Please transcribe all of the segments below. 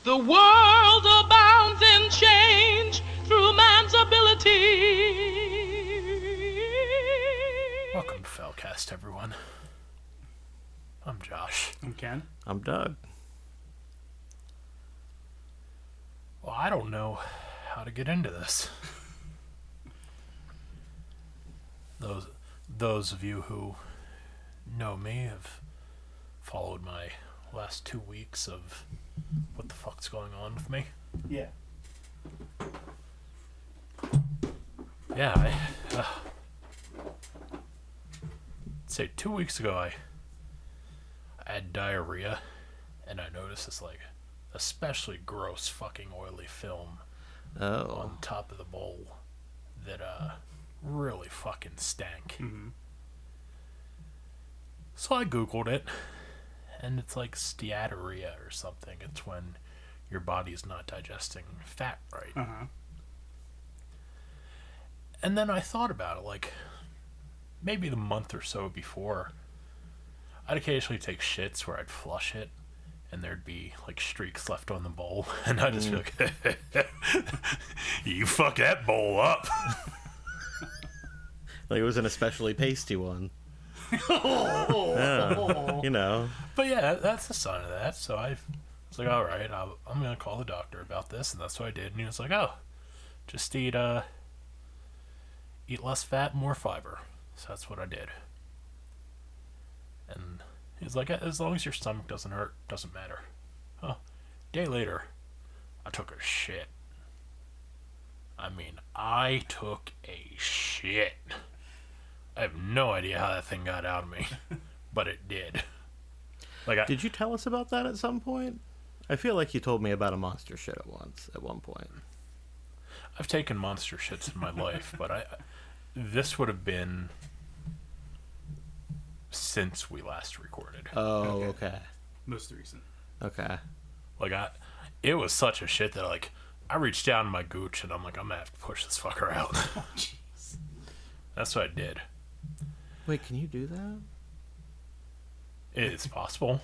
The world abounds in change through man's ability. Welcome to Foulcast, everyone. I'm Josh. I'm Ken. I'm Doug. Well, I don't know how to get into this. Those of you who know me have followed my last 2 weeks of what the fuck's going on with me. Yeah. Yeah, I'd say 2 weeks ago I had diarrhea, and I noticed this like especially gross fucking oily film on top of the bowl that really fucking stank. Mm-hmm. So I googled it, and it's like steatorrhea or something. It's when your body's not digesting fat right. Uh-huh. And then I thought about it, like, maybe the month or so before, I'd occasionally take shits where I'd flush it, and there'd be, like, streaks left on the bowl, and I'd just be like, you fuck that bowl up. Like it was an especially pasty one. Yeah, you know. But yeah, that's the sign of that, so I was like, alright, I'm going to call the doctor about this, and that's what I did, and he was like, oh, just eat less fat, more fiber. So that's what I did. And he's like, as long as your stomach doesn't hurt, doesn't matter. Huh. Day later, I took a shit. I mean, I took a shit. I have no idea how that thing got out of me, but it did. Like, Did you tell us about that at some point? I feel like you told me about a monster shit at one point. I've taken monster shits in my life, but this would have been since we last recorded. Oh, okay. Most recent. Okay. Like, it was such a shit that, like, I reached down in my gooch and I'm like, I'm gonna have to push this fucker out. Oh, jeez. That's what I did. Wait, can you do that? It's possible.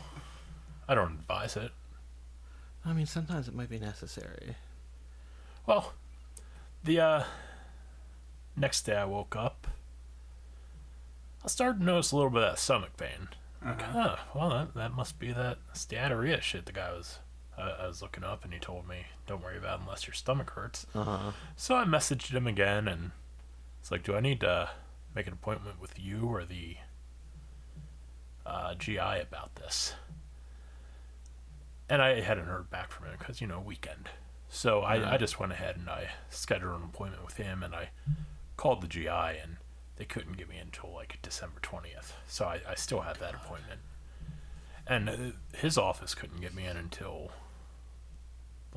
I don't advise it. I mean, sometimes it might be necessary. Well, the next day I woke up, I started to notice a little bit of that stomach pain. Uh-huh. Like, well, that must be that steatorrhea shit the guy was... I was looking up, and he told me, don't worry about it unless your stomach hurts. Uh-huh. So I messaged him again, and it's like, do I need to make an appointment with you or the GI about this? And I hadn't heard back from him because, weekend. So I just went ahead and I scheduled an appointment with him, and I called the GI, and they couldn't get me until like December 20th. So I still had that appointment. And his office couldn't get me in until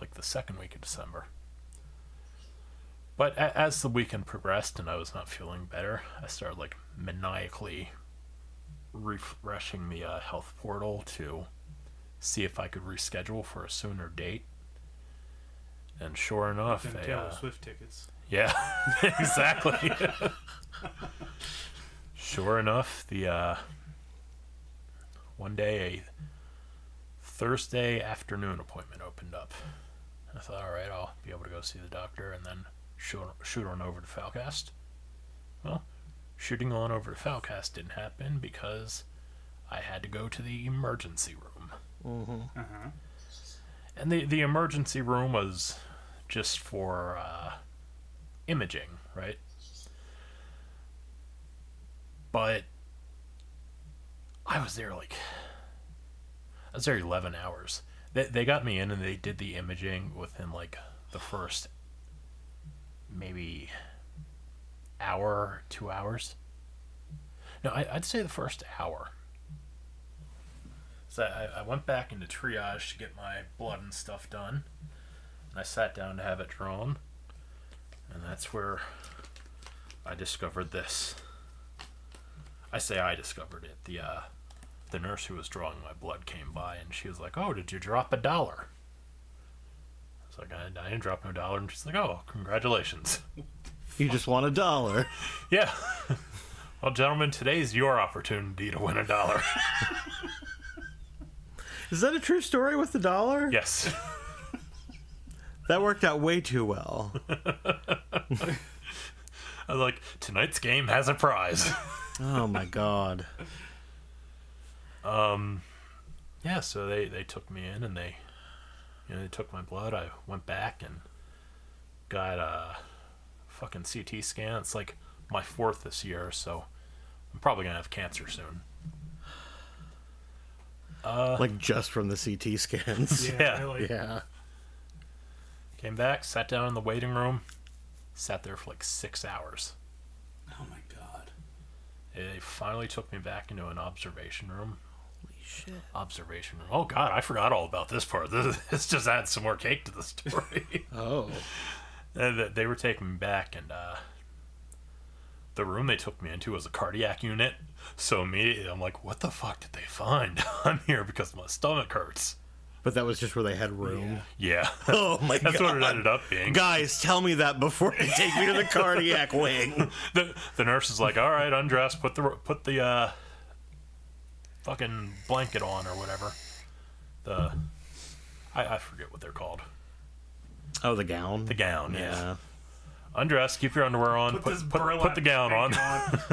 like the second week of December. But as the weekend progressed and I was not feeling better, I started like maniacally refreshing the health portal to see if I could reschedule for a sooner date. And sure enough, Taylor Swift tickets. Yeah, exactly. Sure enough, the one day a Thursday afternoon appointment opened up. I thought, alright, I'll be able to go see the doctor and then shoot on over to Foulcast. Well, shooting on over to Foulcast didn't happen because I had to go to the emergency room. Mm-hmm. Uh-huh. And the emergency room was just for imaging, right? But I was there 11 hours. They got me in and they did the imaging within like the first maybe hour, 2 hours. No, I'd say the first hour. So I went back into triage to get my blood and stuff done. And I sat down to have it drawn. And that's where I discovered this. I say I discovered it. The nurse who was drawing my blood came by and she was like, oh, did you drop $1? I was like, I didn't drop no $1. And she's like, oh, congratulations. You just want $1. Yeah. Well, gentlemen, today's your opportunity to win $1. Is that a true story with the $1? Yes. That worked out way too well. I was like, tonight's game has a prize. Oh my god. Yeah, so they took me in and they took my blood. I went back and got a fucking CT scan. It's like my 4th this year, so I'm probably gonna have cancer soon. Like just from the CT scans. Yeah. Really. Yeah. Came back, sat down in the waiting room, sat there for like 6 hours. Oh my god. They finally took me back into an observation room. Holy shit. Observation room. Oh god, I forgot all about this part. This just adds some more cake to the story. Oh. And they were taking me back, and the room they took me into was a cardiac unit. So immediately I'm like, what the fuck did they find? I'm here because my stomach hurts. But that was just where they had room. Yeah. Oh my god. That's what it ended up being. Guys, tell me that before you take me to the cardiac wing. The nurse is like, all right, undress, put the fucking blanket on or whatever. I forget what they're called. Oh, the gown? The gown, yeah. Undress, keep your underwear on, put the gown on.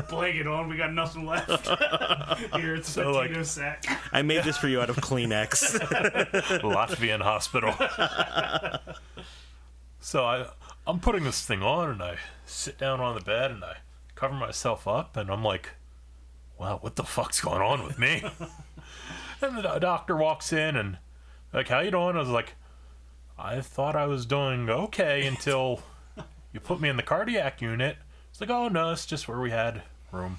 Blanket on, we got nothing left. Here, it's a potato sack. I made this for you out of Kleenex. Latvian hospital. So I'm putting this thing on, and I sit down on the bed, and I cover myself up, and I'm like, wow, what the fuck's going on with me? And the doctor walks in, and like, how you doing? I was like, I thought I was doing okay until you put me in the cardiac unit. It's like, oh no, it's just where we had room.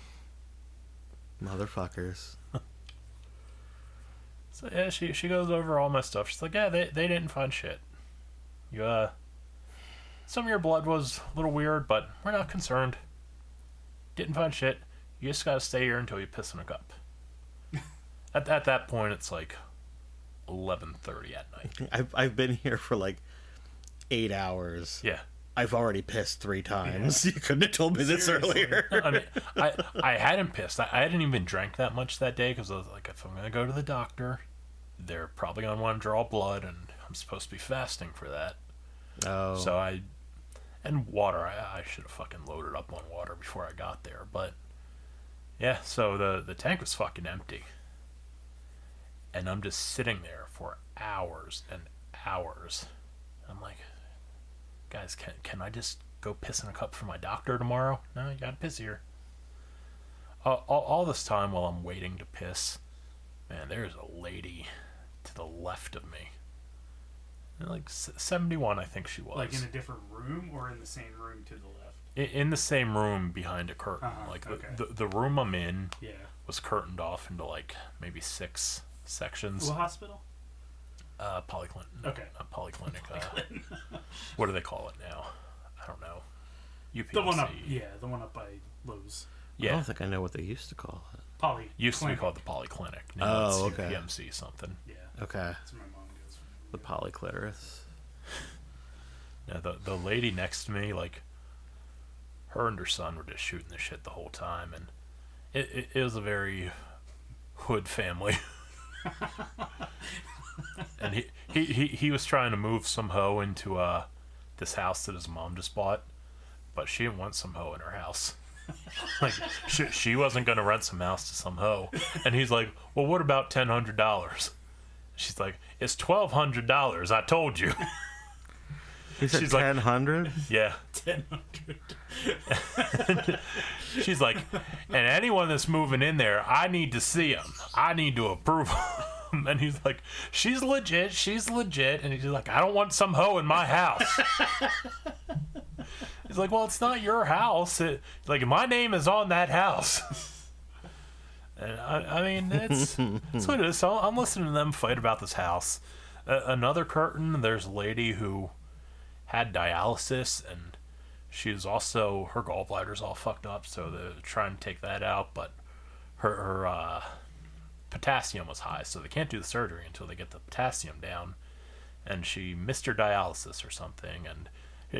Motherfuckers. So yeah, she goes over all my stuff. She's like, yeah, they didn't find shit. You some of your blood was a little weird, but we're not concerned. Didn't find shit. You just gotta stay here until you piss in a cup. At that point, it's like 11:30 at night. I've been here for like 8 hours. Yeah. I've already pissed 3 times. Yeah. You couldn't have told me this earlier. I mean, I hadn't pissed. I hadn't even drank that much that day because I was like, if I'm going to go to the doctor, they're probably going to want to draw blood, and I'm supposed to be fasting for that. Oh. So and water, I should have fucking loaded up on water before I got there. But, yeah, so the tank was fucking empty. And I'm just sitting there for hours and hours. I'm like, guys, can I just go piss in a cup for my doctor tomorrow? No, you gotta piss here. All this time while I'm waiting to piss, man, there's a lady to the left of me. Like 71, I think she was. Like in a different room or in the same room to the left? In the same room behind a curtain. Like okay. the room I'm in Yeah. was curtained off into like maybe 6 sections. What hospital? Polyclinic. Okay. Polyclinic. What do they call it now? I don't know. UPMC. The one up, the one up by Lowe's. I Yeah. don't think I know what they used to call it. Poly. Used to be Clinic. called the Polyclinic. Now Oh, it's okay. UPMC something. Yeah. Okay. That's where my mom goes. The polyclitoris. Now the lady next to me, like, her and her son were just shooting the shit the whole time, and it was a very hood family. And he was trying to move some hoe into this house that his mom just bought, but she didn't want some hoe in her house. Like she wasn't gonna rent some house to some hoe, and he's like, well, what about $1,000? She's like, it's $1,200. I told you. You said She's like- 1,000? Yeah. 1,000. She's like, and anyone that's moving in there, I need to see them. I need to approve them. And he's like, she's legit. And he's like, I don't want some hoe in my house. He's like, well, it's not your house. Like, my name is on that house. And I mean, it's what it is. So I'm listening to them fight about this house. Another curtain, there's a lady who had dialysis, and she was also, her gallbladder's all fucked up, so they're trying to take that out, but her potassium was high, so they can't do the surgery until they get the potassium down, and she missed her dialysis or something, and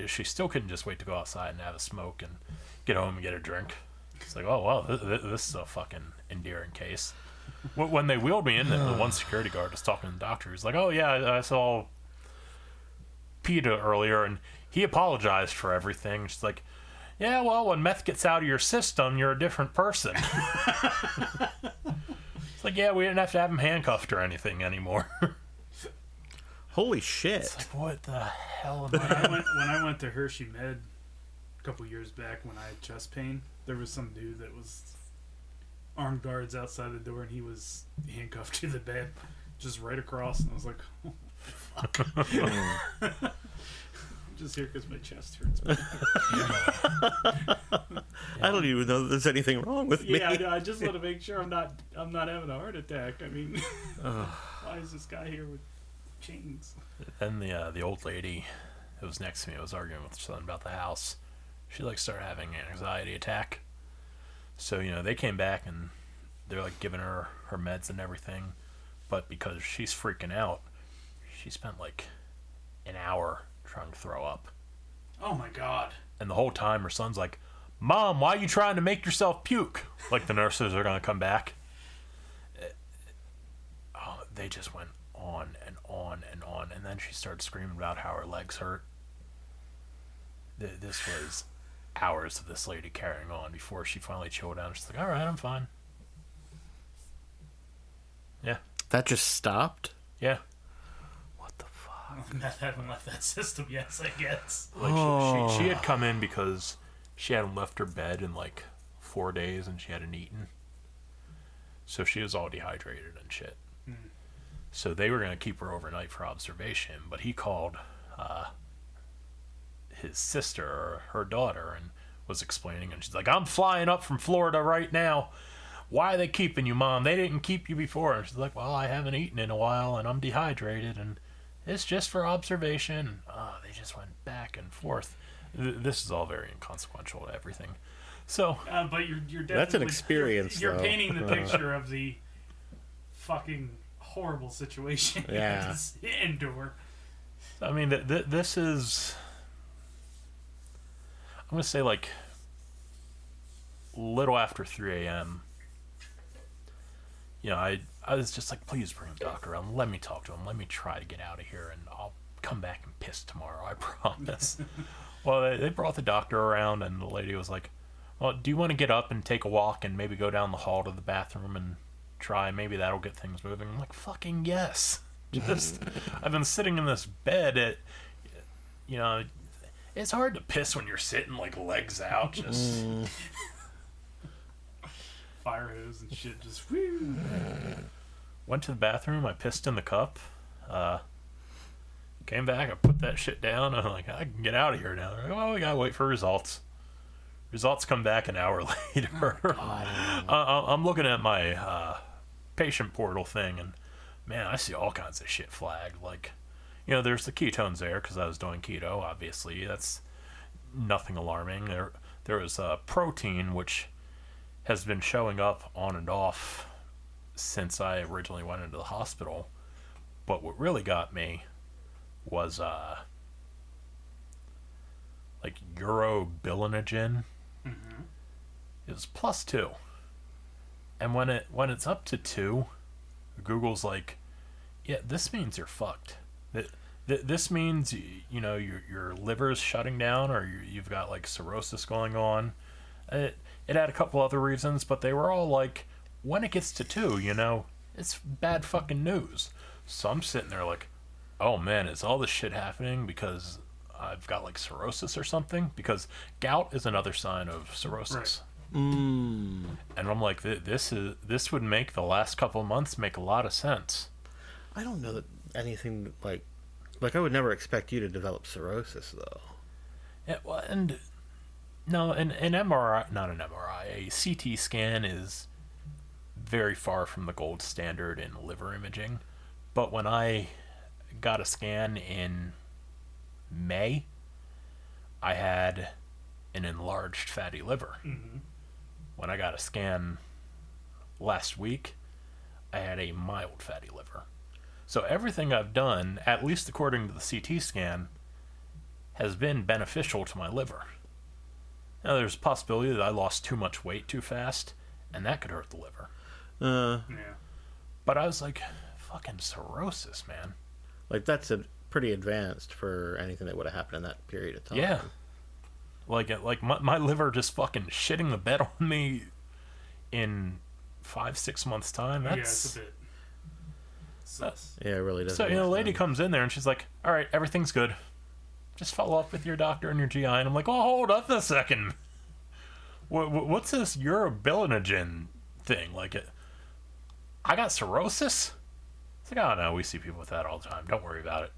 she still couldn't just wait to go outside and have a smoke and get home and get a drink. It's like, oh, well, this is a fucking endearing case. When they wheeled me in, the one security guard was talking to the doctor. He's like, oh, yeah, I saw PETA earlier, and he apologized for everything. She's like, yeah, well, when meth gets out of your system, you're a different person. It's like, yeah, we didn't have to have him handcuffed or anything anymore. Holy shit. It's like, what the hell am I... When I went to Hershey Med a couple years back when I had chest pain, there was some dude that was armed guards outside the door, and he was handcuffed to the bed just right across, and I was like, oh, fuck. I'm just here because my chest hurts. I don't even know that there's anything wrong with me. Yeah, I just want to make sure I'm not having a heart attack. I mean, why is this guy here with chains? Then the old lady who was next to me was arguing with her son about the house. She like started having an anxiety attack. So, you know, they came back and they're like giving her her meds and everything. But because she's freaking out, she spent like an hour trying to throw up. Oh my god. And the whole time her son's like, Mom, why are you trying to make yourself puke? Like the nurses are going to come back. Oh, they just went on and on and on. And then she started screaming about how her legs hurt. This was hours of this lady carrying on before she finally chilled out. She's like, all right, I'm fine. Yeah. That just stopped? Yeah. What the fuck? Meth haven't left that system yet, I guess. Like she had come in because she hadn't left her bed in like 4 days and she hadn't eaten. So she was all dehydrated and shit. Mm. So they were going to keep her overnight for observation, but he called his sister or her daughter and was explaining, and she's like, I'm flying up from Florida right now. Why are they keeping you, Mom? They didn't keep you before. And she's like, well, I haven't eaten in a while and I'm dehydrated and it's just for observation. They just went back and forth. This is all very inconsequential to everything. So, but you're definitely, that's an experience. You're though. painting the picture of the fucking horrible situation you Yeah. have to endure. I mean, this is, I'm going to say like little after 3 a.m. You know, I was just like, please bring the doctor around. Let me talk to him. Let me try to get out of here, and I'll come back and piss tomorrow. I promise. Well, they brought the doctor around, and the lady was like, well, do you want to get up and take a walk and maybe go down the hall to the bathroom and try? Maybe that'll get things moving. I'm like, fucking yes. Just, I've been sitting in this bed at, you know, it's hard to piss when you're sitting like legs out. Just Fire hose and shit just whoo. went to the bathroom. I pissed in the cup. Came back. I put that shit down. I'm like, I can get out of here now. They're like, well, we gotta wait for results. Results come back an hour later. I'm looking at my patient portal thing, and man, I see all kinds of shit flagged. Like, you know, there's the ketones there because I was doing keto. Obviously, that's nothing alarming. There was protein, which has been showing up on and off since I originally went into the hospital. But what really got me was like urobilinogen. Mm-hmm. It was +2, and when it's up to 2, Google's like, yeah, this means you're fucked. This means, you know, your liver's shutting down, or you've got like cirrhosis going on. It had a couple other reasons, but they were all like, when it gets to 2, you know, it's bad fucking news. So I'm sitting there like, oh man, is all this shit happening because I've got like cirrhosis or something? Because gout is another sign of cirrhosis. Right. And I'm like, this would make the last couple of months make a lot of sense. I don't know that anything like I would never expect you to develop cirrhosis though. Yeah, well, and no, an MRI, not an MRI, a CT scan is very far from the gold standard in liver imaging. But when I got a scan in May, I had an enlarged fatty liver. Mm-hmm. When I got a scan last week, I had a mild fatty liver. So everything I've done, at least according to the CT scan, has been beneficial to my liver. Now, there's a possibility that I lost too much weight too fast, and that could hurt the liver. Yeah. But I was like, fucking cirrhosis, man. Like that's pretty advanced for anything that would have happened in that period of time. Yeah. Like my liver just fucking shitting the bed on me in 5-6 months time. That's, Yeah, it's a bit sus. Yeah, it really doesn't. so make a lady sense. comes in there and she's like, all right, everything's good. Just follow up with your doctor and your GI. And I'm like, oh, hold up a second. What's this urobilinogen thing? Like, I got cirrhosis? It's like, oh no, we see people with that all the time. Don't worry about it.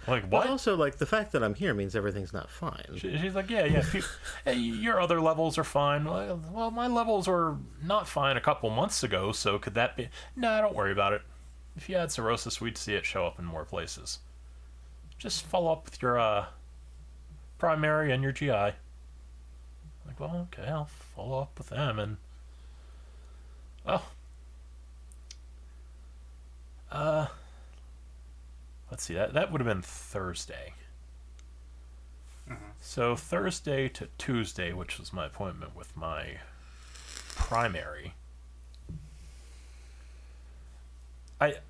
Like, what? But also, like, the fact that I'm here means everything's not fine. She's like, yeah. Hey, your other levels are fine. Well, my levels were not fine a couple months ago, so could that be... Nah, don't worry about it. If you had cirrhosis, we'd see it show up in more places. Just follow up with your primary and your GI. Like, well, okay, I'll follow up with them, and... Well... Let's see, that would have been Thursday. So Thursday to Tuesday, which was my appointment with my primary,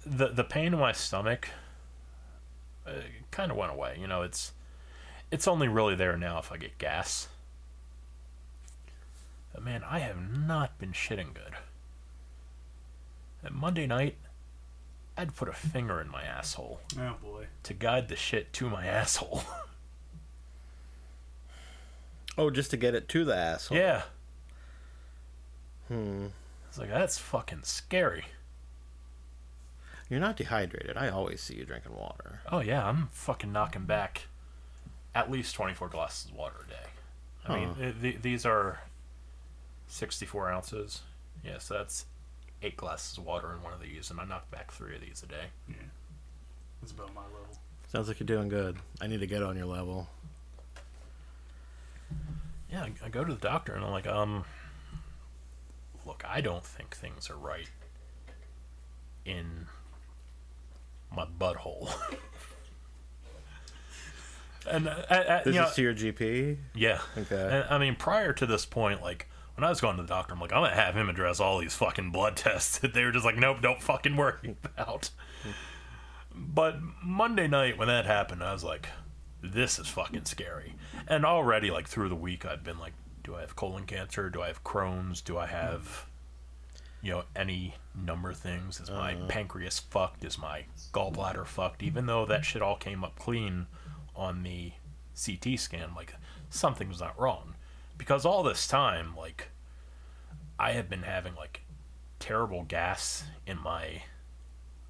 the pain in my stomach kind of went away. You know, it's only really there now if I get gas. But man, I have not been shitting good. And Monday night, I'd put a finger in my asshole Oh boy. to guide the shit to my asshole. Oh, just to get it to the asshole. Yeah. It's like, that's fucking scary. You're not dehydrated. I always see you drinking water. Oh yeah, I'm fucking knocking back at least 24 glasses of water a day. I mean, these are 64 ounces. Yeah, so that's 8 glasses of water in one of these, and I knock back 3 of these a day. Yeah. That's about my level. Sounds like you're doing good. I need to get on your level. Yeah, I go to the doctor, and I'm like, look, I don't think things are right in my butthole. And This you know, is to your GP? yeah. Okay. And, I mean, prior to this point, like, when I was going to the doctor, I'm like, I'm gonna have him address all these fucking blood tests that they were just like, nope, don't fucking worry about. But Monday night when that happened, I was like, this is fucking scary. And already, like, through the week, I'd been like, do I have colon cancer? Do I have Crohn's? Do I have, you know, any number of things? Is my pancreas fucked? Is my gallbladder fucked? Even though that shit all came up clean on the CT scan, like, something was not wrong. Because all this time, like, I have been having, like, terrible gas in my,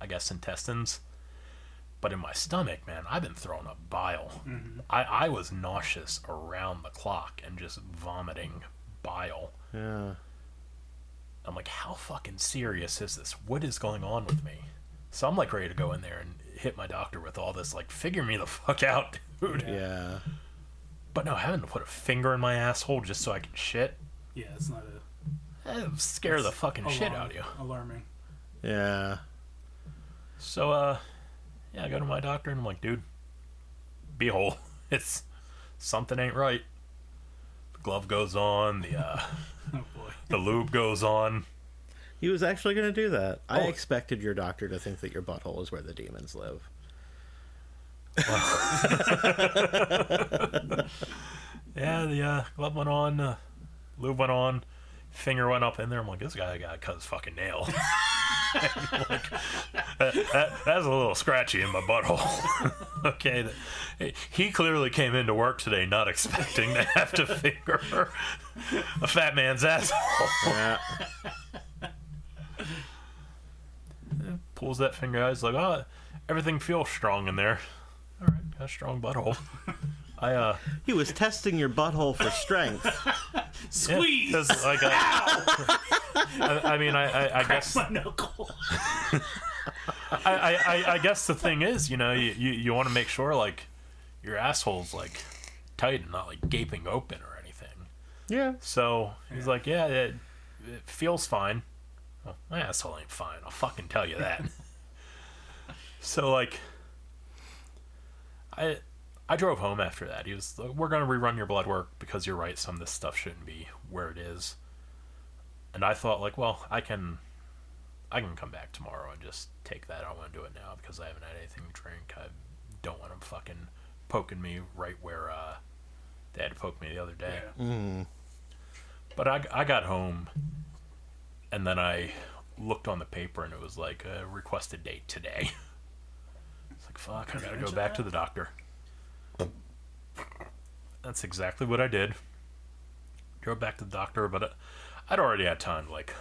I guess, intestines. But in my stomach, man, I've been throwing up bile. Mm-hmm. I was nauseous around the clock and just vomiting bile. Yeah. I'm like, how fucking serious is this? What is going on with me? So I'm, like, ready to go in there and hit my doctor with all this, like, figure me the fuck out, dude. Yeah. But no, having to put a finger in my asshole just so I can shit, Yeah, it's not that'll scare the fucking shit out of you. Alarming. Yeah. So, yeah, I go to my doctor and I'm like, dude, beehole, it's something ain't right. The glove goes on, Oh boy. the lube goes on. He was actually going to do that. I Oh. expected your doctor to think that your butthole is where the demons live. Yeah, the glove went on, lube went on, finger went up in there. I'm like, this guy got to cut his fucking nail. Like, that's a little scratchy in my butthole. Okay, he clearly came into work today not expecting to have to finger a fat man's asshole. Yeah. Pulls that finger out. He's like, oh, everything feels strong in there. All right, got a strong butthole. He was testing your butthole for strength. Squeeze. Yeah, 'cause, like, I mean, I guess My knuckle. I guess the thing is, you know, you want to make sure, like, your asshole's, like, tight and not, like, gaping open or anything. Yeah. So he's like, yeah, it feels fine. Well, my asshole ain't fine. I'll fucking tell you that. So, like, I drove home after that. He was like, we're going to rerun your blood work because you're right, some of this stuff shouldn't be where it is. And I thought, like, well, I can I can come back tomorrow and just take that. I don't want to do it now because I haven't had anything to drink. I don't want them fucking poking me right where they had to poke me the other day. Yeah. But I got home, and then I looked on the paper, and it was like a requested date today. It's like, fuck, I gotta go back to the doctor. That's exactly what I did. Drove back to the doctor, but I'd already had time to, like,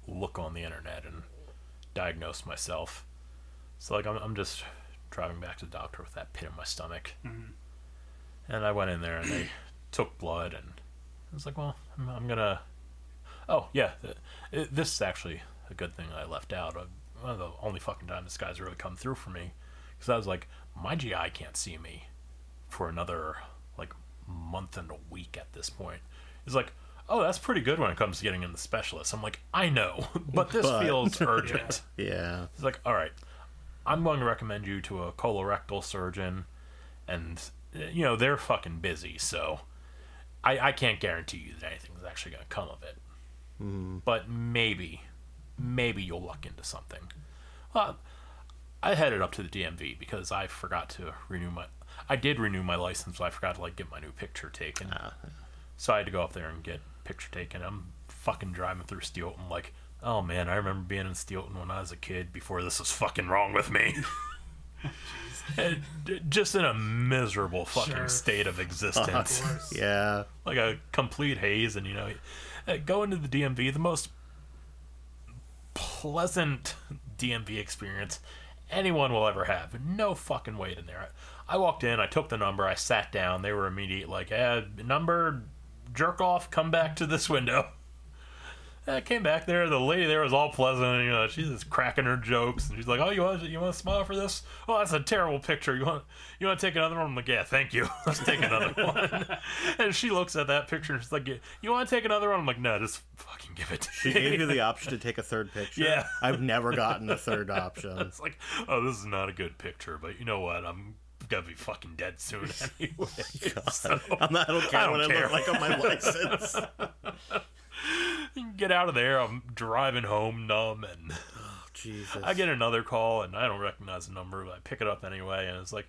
look on the internet and diagnose myself. So, like, I'm just driving back to the doctor with that pit in my stomach. Mm-hmm. And I went in there, and they took blood, and I was like, well, I'm gonna... Oh, yeah, this is actually a good thing I left out. One of the only fucking time this guy's really come through for me. Because I was like, my GI can't see me for another, like, month and a week at this point. He's like, oh, that's pretty good when it comes to getting in the specialist. I'm like, I know, but this feels urgent. Yeah. He's like, all right, I'm going to recommend you to a colorectal surgeon. And, you know, they're fucking busy, so I can't guarantee you that anything's actually going to come of it. But maybe you'll luck into something. I headed up to the DMV because I forgot to I did renew my license, but I forgot to, like, get my new picture taken. So I had to go up there and get a picture taken. I'm fucking driving through Steelton like, oh man, I remember being in Steelton when I was a kid before this was fucking wrong with me. Just in a miserable fucking state of existence. Yeah. Like a complete haze, and, you know, going to the DMV, the most pleasant DMV experience anyone will ever have. No fucking wait in there. I walked in, I took the number, I sat down. They were immediate, like, number, jerk off, come back to this window. I came back there. The lady there was all pleasant. You know, she's just cracking her jokes, and she's like, "Oh, you want to smile for this? Oh, that's a terrible picture. You want to take another one?" I'm like, "Yeah, thank you. Let's take another one." And she looks at that picture and she's like, "You want to take another one?" I'm like, "No, just fucking give it to She me." gave you the option to take a third picture. Yeah. I've never gotten a third option. It's like, oh, this is not a good picture, but you know what? I'm gonna be fucking dead soon anyway. So, I don't care what I look like on my license. You can get out of there. I'm driving home numb, and Jesus. I get another call, and I don't recognize the number, but I pick it up anyway, and it's like,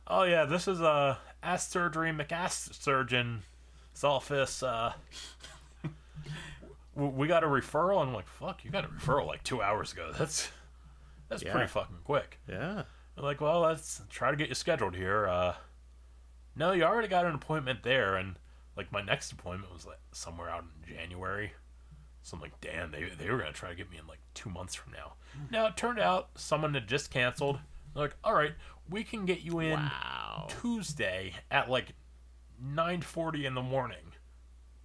oh yeah, this is ass surgery McAss surgeon's office. We got a referral, and I'm like, fuck, you got a referral like 2 hours ago. That's pretty fucking quick. Yeah. I'm like, well, let's try to get you scheduled here. No, you already got an appointment there, and like my next appointment was like somewhere out in January. So I'm like, damn, they were gonna try to get me in like 2 months from now. Now it turned out someone had just canceled. They're like, all right, we can get you in Tuesday at like 9:40 in the morning.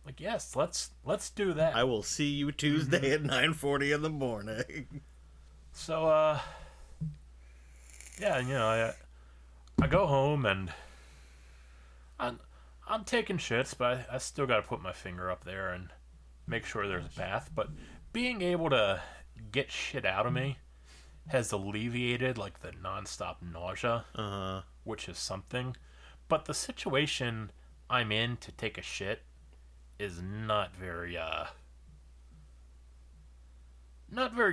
Like, yes, let's do that. I will see you Tuesday at 9:40 in the morning. So yeah, you know, I go home, and I'm taking shits, but I still got to put my finger up there and make sure there's a bath. But being able to get shit out of me has alleviated, like, the nonstop nausea, which is something. But the situation I'm in to take a shit is not very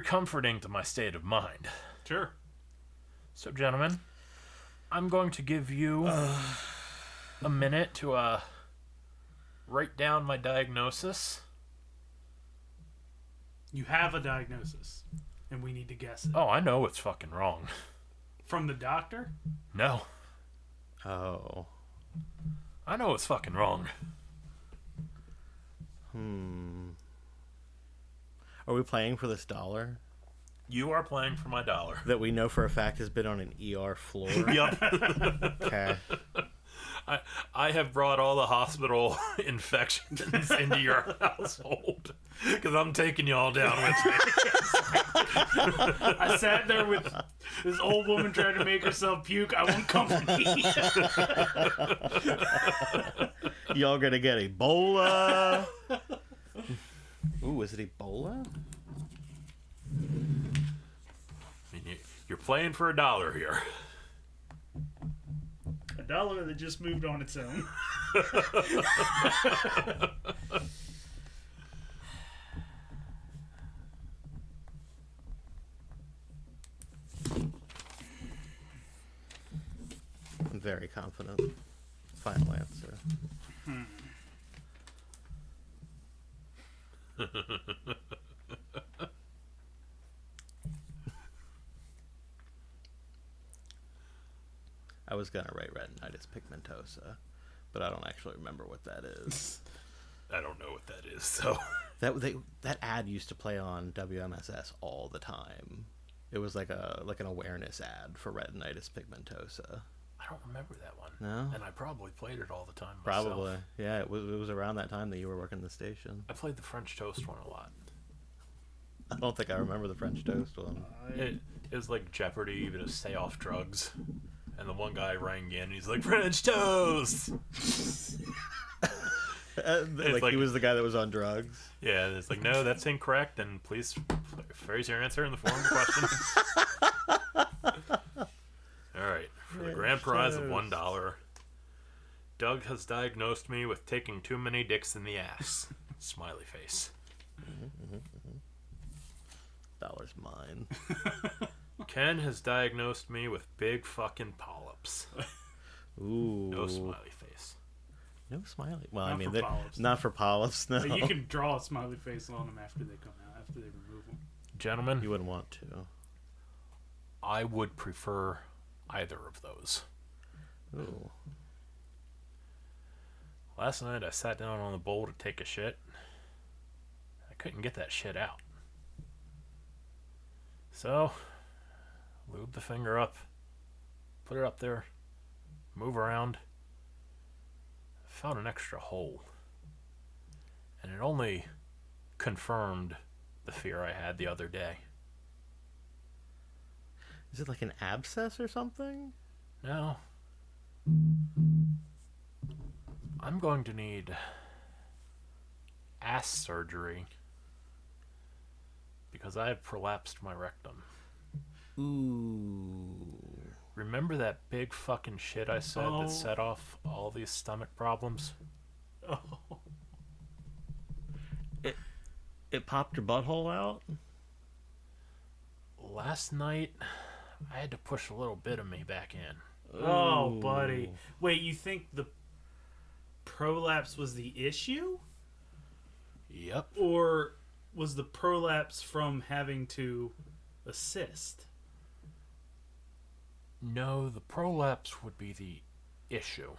comforting to my state of mind. Sure. So, gentlemen, I'm going to give you a minute to write down my diagnosis. You have a diagnosis, and we need to guess it. Oh, I know what's fucking wrong. From the doctor? No. Oh. I know what's fucking wrong. Are we playing for this dollar? You are playing for my dollar. That we know for a fact has been on an ER floor? Yup. Okay. I have brought all the hospital infections into your household because I'm taking you all down with me. I sat there with this old woman trying to make herself puke. I want company. Y'all gonna get Ebola? Ooh, is it Ebola? I mean, you're playing for a dollar here. A dollar that just moved on its own. very confident. Final answer. I was gonna write retinitis pigmentosa, but I don't actually remember what that is. I don't know what that is, so... That ad used to play on WMSS all the time. It was like an awareness ad for retinitis pigmentosa. I don't remember that one. No? And I probably played it all the time myself. Probably. Yeah, it was around that time that you were working the station. I played the French Toast one a lot. I don't think I remember the French Toast one. It was like Jeopardy, but to stay off drugs. And the one guy rang in, and he's like, French Toast! Like he was the guy that was on drugs. Yeah, it's like, no, that's incorrect, and please phrase your answer in the form of a question. Alright, for the grand prize of $1, Doug has diagnosed me with taking too many dicks in the ass. Smiley face. $1's mine. Ken has diagnosed me with big fucking polyps. Ooh. No smiley face. No smiley. Well, Not I mean, for polyps. not for polyps. No, But you can draw a smiley face on them after they come out, after they remove them. Gentlemen, you wouldn't want to. I would prefer either of those. Ooh. Last night I sat down on the bowl to take a shit. I couldn't get that shit out. So, lube the finger up, put it up there, move around. Found an extra hole. And it only confirmed the fear I had the other day. Is it like an abscess or something? No. I'm going to need ass surgery because I have prolapsed my rectum. Ooh. Remember that big fucking shit I said that set off all these stomach problems? Oh. It popped your butthole out? Last night, I had to push a little bit of me back in. Oh, buddy. Wait, you think the prolapse was the issue? Yep. Or was the prolapse from having to assist? No, the prolapse would be the issue.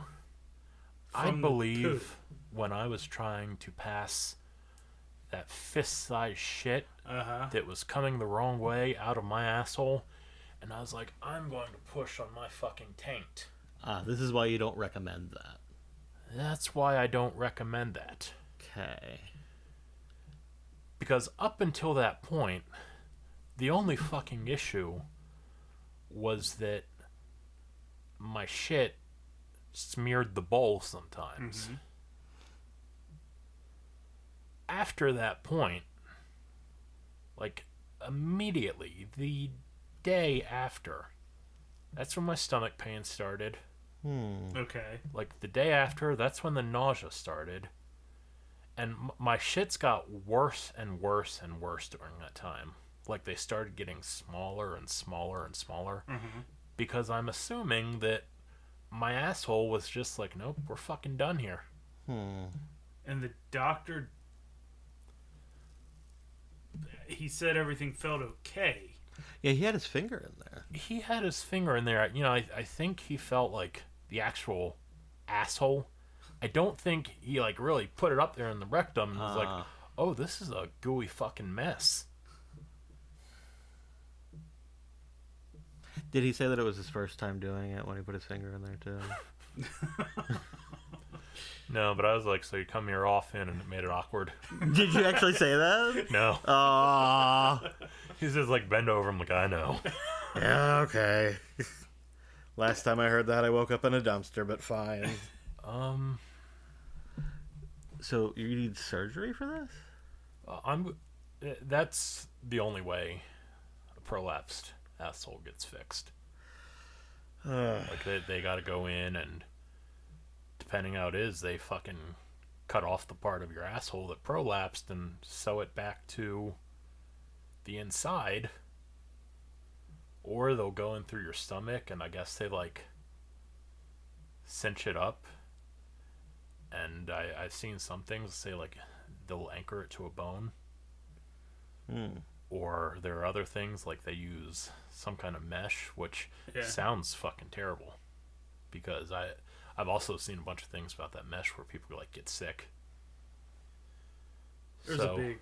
I From the believe poop. when I was trying to pass that fist-sized shit that was coming the wrong way out of my asshole, and I was like, I'm going to push on my fucking taint. This is why you don't recommend that. That's why I don't recommend that. Okay. Because up until that point, the only fucking issue was that my shit smeared the bowl sometimes. Mm-hmm. After that point, like immediately, the day after, that's when my stomach pain started. Okay. Like the day after, that's when the nausea started. And my shits got worse and worse and worse during that time. Like they started getting smaller and smaller and smaller. Mm-hmm. Because I'm assuming that my asshole was just like, nope, we're fucking done here. And the doctor, he said everything felt okay. Yeah, he had his finger in there. He had his finger in there. You know, I think he felt like the actual asshole. I don't think he like really put it up there in the rectum and was like, oh, this is a gooey fucking mess. Did he say that it was his first time doing it when he put his finger in there too? No, but I was like, so you come here often, and it made it awkward. Did you actually say that? No. He's He's just like, bend over. I'm like, I know. Yeah, okay. Last time I heard that, I woke up in a dumpster, but fine. So you need surgery for this? That's the only way a prolapsed asshole gets fixed. Like they got to go in and, depending how it is, they fucking cut off the part of your asshole that prolapsed and sew it back to the inside, or they'll go in through your stomach, and I guess they like cinch it up, and I've seen some things say like they'll anchor it to a bone, or there are other things like they use some kind of mesh, which sounds fucking terrible, because I've also seen a bunch of things about that mesh where people like get sick. There's a big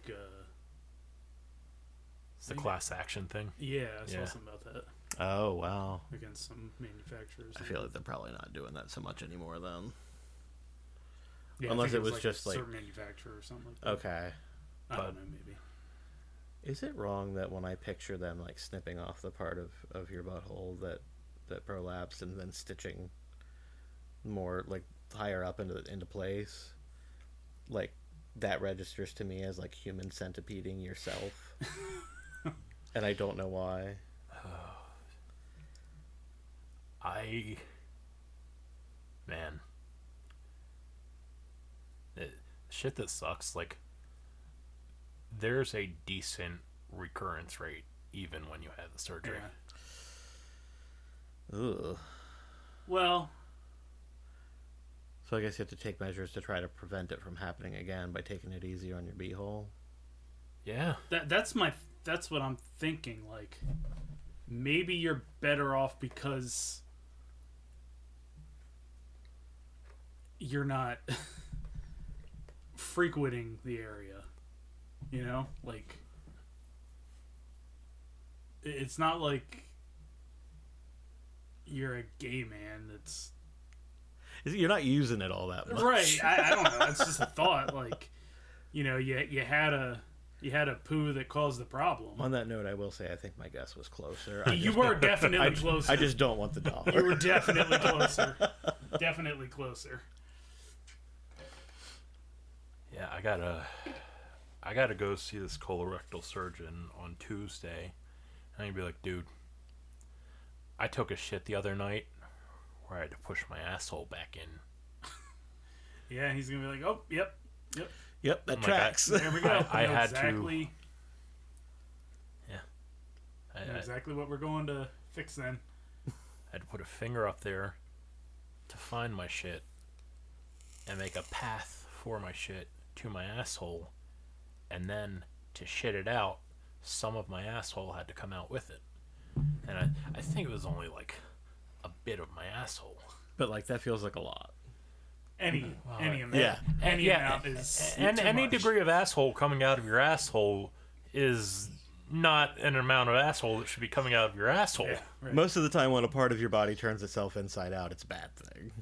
it's the class action thing. Yeah, I saw something about that. Oh, wow. Against some manufacturers. I feel like they're probably not doing that so much anymore, then. Yeah, unless it was like just a like certain manufacturer or something like that. Okay. I don't know, maybe. Is it wrong that when I picture them like snipping off the part of your butthole that prolapsed and then stitching more like higher up into place, like that registers to me as like human centipeding yourself, and I don't know why. Man, shit that sucks. Like, there's a decent recurrence rate even when you have the surgery. Yeah. Ugh. Well, so I guess you have to take measures to try to prevent it from happening again by taking it easier on your beehole. Yeah. That's what I'm thinking. Like, maybe you're better off because you're not frequenting the area. You know? Like, it's not like you're a gay man that's... You're not using it all that much. Right. I don't know. It's just a thought. Like, you know, you had a poo that caused the problem. On that note, I will say I think my guess was closer. You were definitely closer. I just don't want the dollar. You were definitely closer. Definitely closer. Yeah, I gotta go see this colorectal surgeon on Tuesday. And he'd be like, dude, I took a shit the other night where I had to push my asshole back in. Yeah, he's gonna be like, oh, yep, that I'm tracks. there we go. I had exactly. To. Yeah. I know exactly what we're going to fix then. I had to put a finger up there to find my shit and make a path for my shit to my asshole, and then to shit it out, some of my asshole had to come out with it. And I think it was only like a bit of my asshole. But like that feels like a lot. Any amount. Yeah. Any amount is and too any much. degree of asshole coming out of your asshole is not an amount of asshole that should be coming out of your asshole. Yeah, right. Most of the time when a part of your body turns itself inside out, it's a bad thing.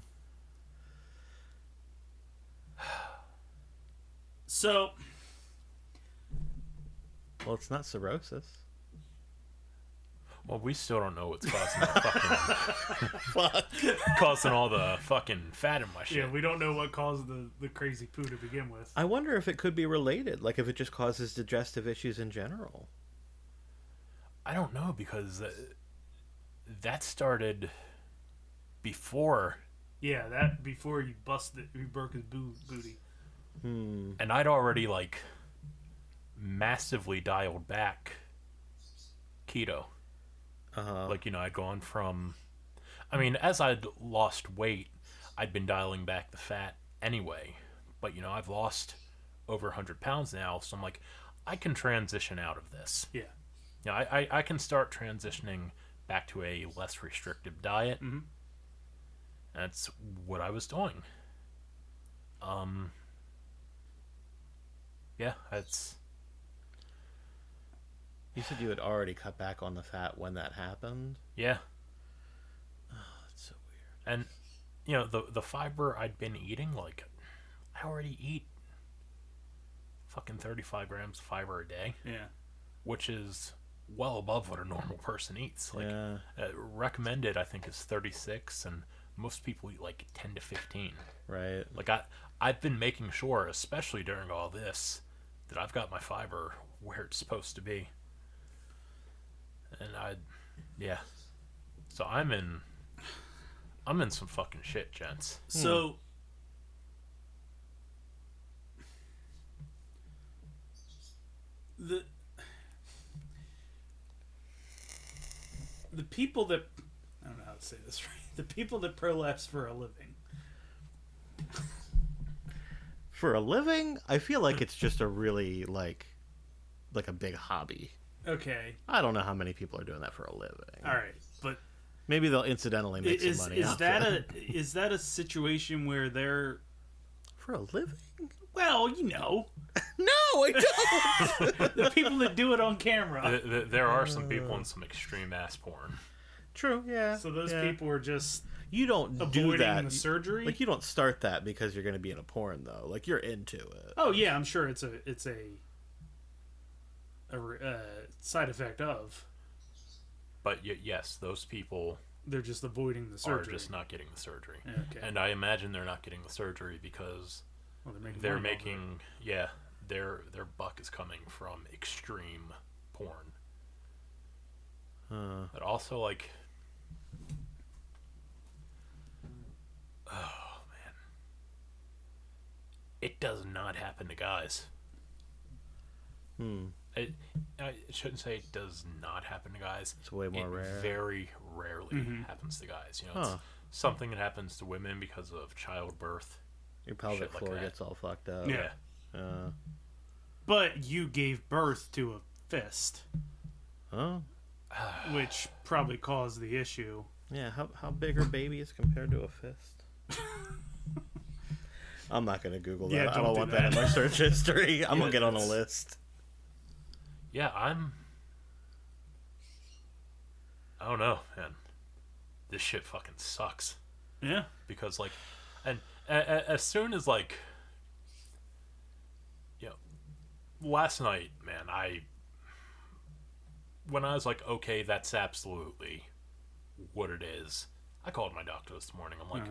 So, Well, it's not cirrhosis. Well, we still don't know what's causing the fucking causing all the fucking fat in my shit. yeah, we don't know what caused the crazy poo to begin with. I wonder if it could be related, like if it just causes digestive issues in general. I don't know, because that started before, Yeah, that before you broke his booty. and I'd already like massively dialed back keto. Like, you know, I'd gone from, I mean, as I'd lost weight, I'd been dialing back the fat anyway. But, you know, I've lost over 100 pounds now, so I'm like, I can transition out of this. Yeah. You know, I can start transitioning back to a less restrictive diet. Mm-hmm. That's what I was doing. Yeah, that's... You said you had already cut back on the fat when that happened? Yeah. Oh, that's so weird. And, you know, the fiber I'd been eating, like, I already eat fucking 35 grams of fiber a day. Yeah. Which is well above what a normal person eats. Like, Yeah. Recommended, I think, is 36, and most people eat, like, 10 to 15. Right. Like, I've been making sure, especially during all this, that I've got my fiber where it's supposed to be. And yeah. So I'm in some fucking shit, gents. So, the people that, I don't know how to say this right, the people that prolapse for a living, For a living, I feel like it's just a really like a big hobby. Okay. I don't know how many people are doing that for a living. All right, but maybe they'll incidentally make some money. Is that a situation where they're for a living? Well, you know. No, I don't. The people that do it on camera. There are some people in some extreme ass porn. True, yeah. So those people are just you don't do avoiding that. the surgery. Like you don't start that because you're going to be in a porn though. Like you're into it. Oh yeah, I'm sure it's a side effect of. But yes, those people they're just avoiding the surgery. are just not getting the surgery. Okay. And I imagine they're not getting the surgery because they're making their buck is coming from extreme porn. But also like, oh man, it does not happen to guys. I shouldn't say it does not happen to guys. It's way more rare. Very rarely happens to guys. You know, it's something that happens to women because of childbirth. Your pelvic like floor that. gets all fucked up. Yeah. But you gave birth to a fist, which probably caused the issue. Yeah. How big are babies compared to a fist? I'm not gonna Google that. Yeah, I don't want that in my search history. I'm gonna get on a list. Yeah, I don't know, man. This shit fucking sucks. Yeah. Because, like, and as soon as, like, you know, last night, man, when I was like, okay, that's absolutely what it is, I called my doctor this morning. I'm like,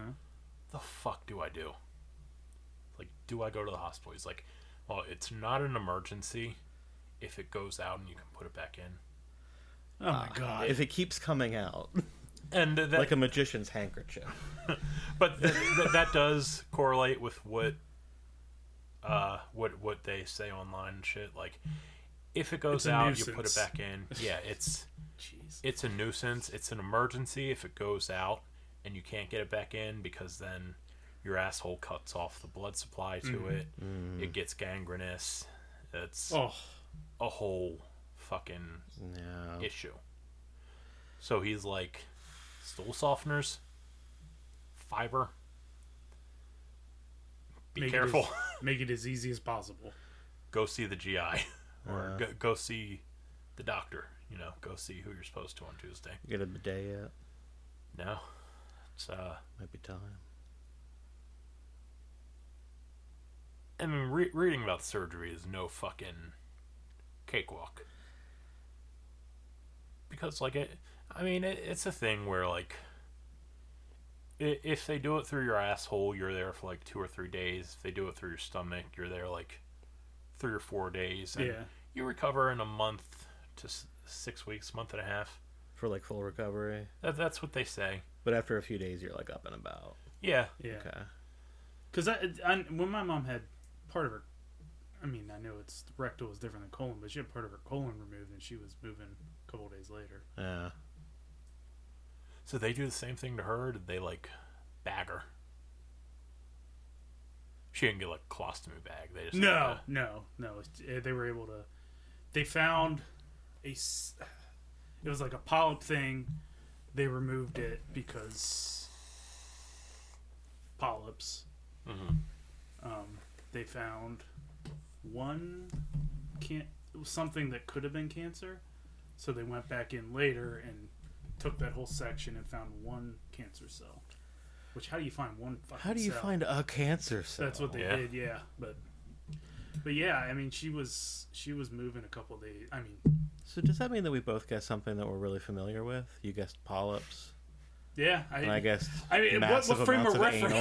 the fuck do I do? Like, do I go to the hospital? He's like, well, it's not an emergency. If it goes out and you can put it back in. Oh my god! If it keeps coming out, and like a magician's handkerchief. But that does correlate with what they say online and shit. Like, if it goes out, nuisance. You put it back in. Yeah, it's a nuisance. It's an emergency if it goes out and you can't get it back in because then your asshole cuts off the blood supply to it. It gets gangrenous. It's a whole fucking issue. So he's like, stool softeners, fiber. Be careful. Make it as easy as possible. Go see the GI. Or go see the doctor. You know, go see who you're supposed to on Tuesday. Get a bidet yet? No. It's might be time. I mean, reading about surgery is no fucking cakewalk. Because, like, it's a thing where, like, if they do it through your asshole, you're there for, like, 2 or 3 days. If they do it through your stomach, you're there, like, 3 or 4 days. And you recover in a month to 6 weeks, month and a half. For, like, full recovery? That's what they say. But after a few days, you're, like, up and about. Yeah. Okay. Because when my mom had part of her, I mean, I know it's rectal is different than colon, but she had part of her colon removed, and she was moving a couple days later. Yeah. So they do the same thing to her? Did they, like, bag her? She didn't get, like, a colostomy bag. They just no. They were able to. They found it was like a polyp thing. They removed it because polyps. They found something that could have been cancer, so they went back in later and took that whole section and found one cancer cell. Which, how do you find one fucking How do you cell? find a cancer cell? That's what they did, yeah. But yeah, I mean, she was moving a couple of days. I mean, so does that mean that we both guessed something that we're really familiar with? You guessed polyps. Yeah, I guessed. I mean, what frame of reference?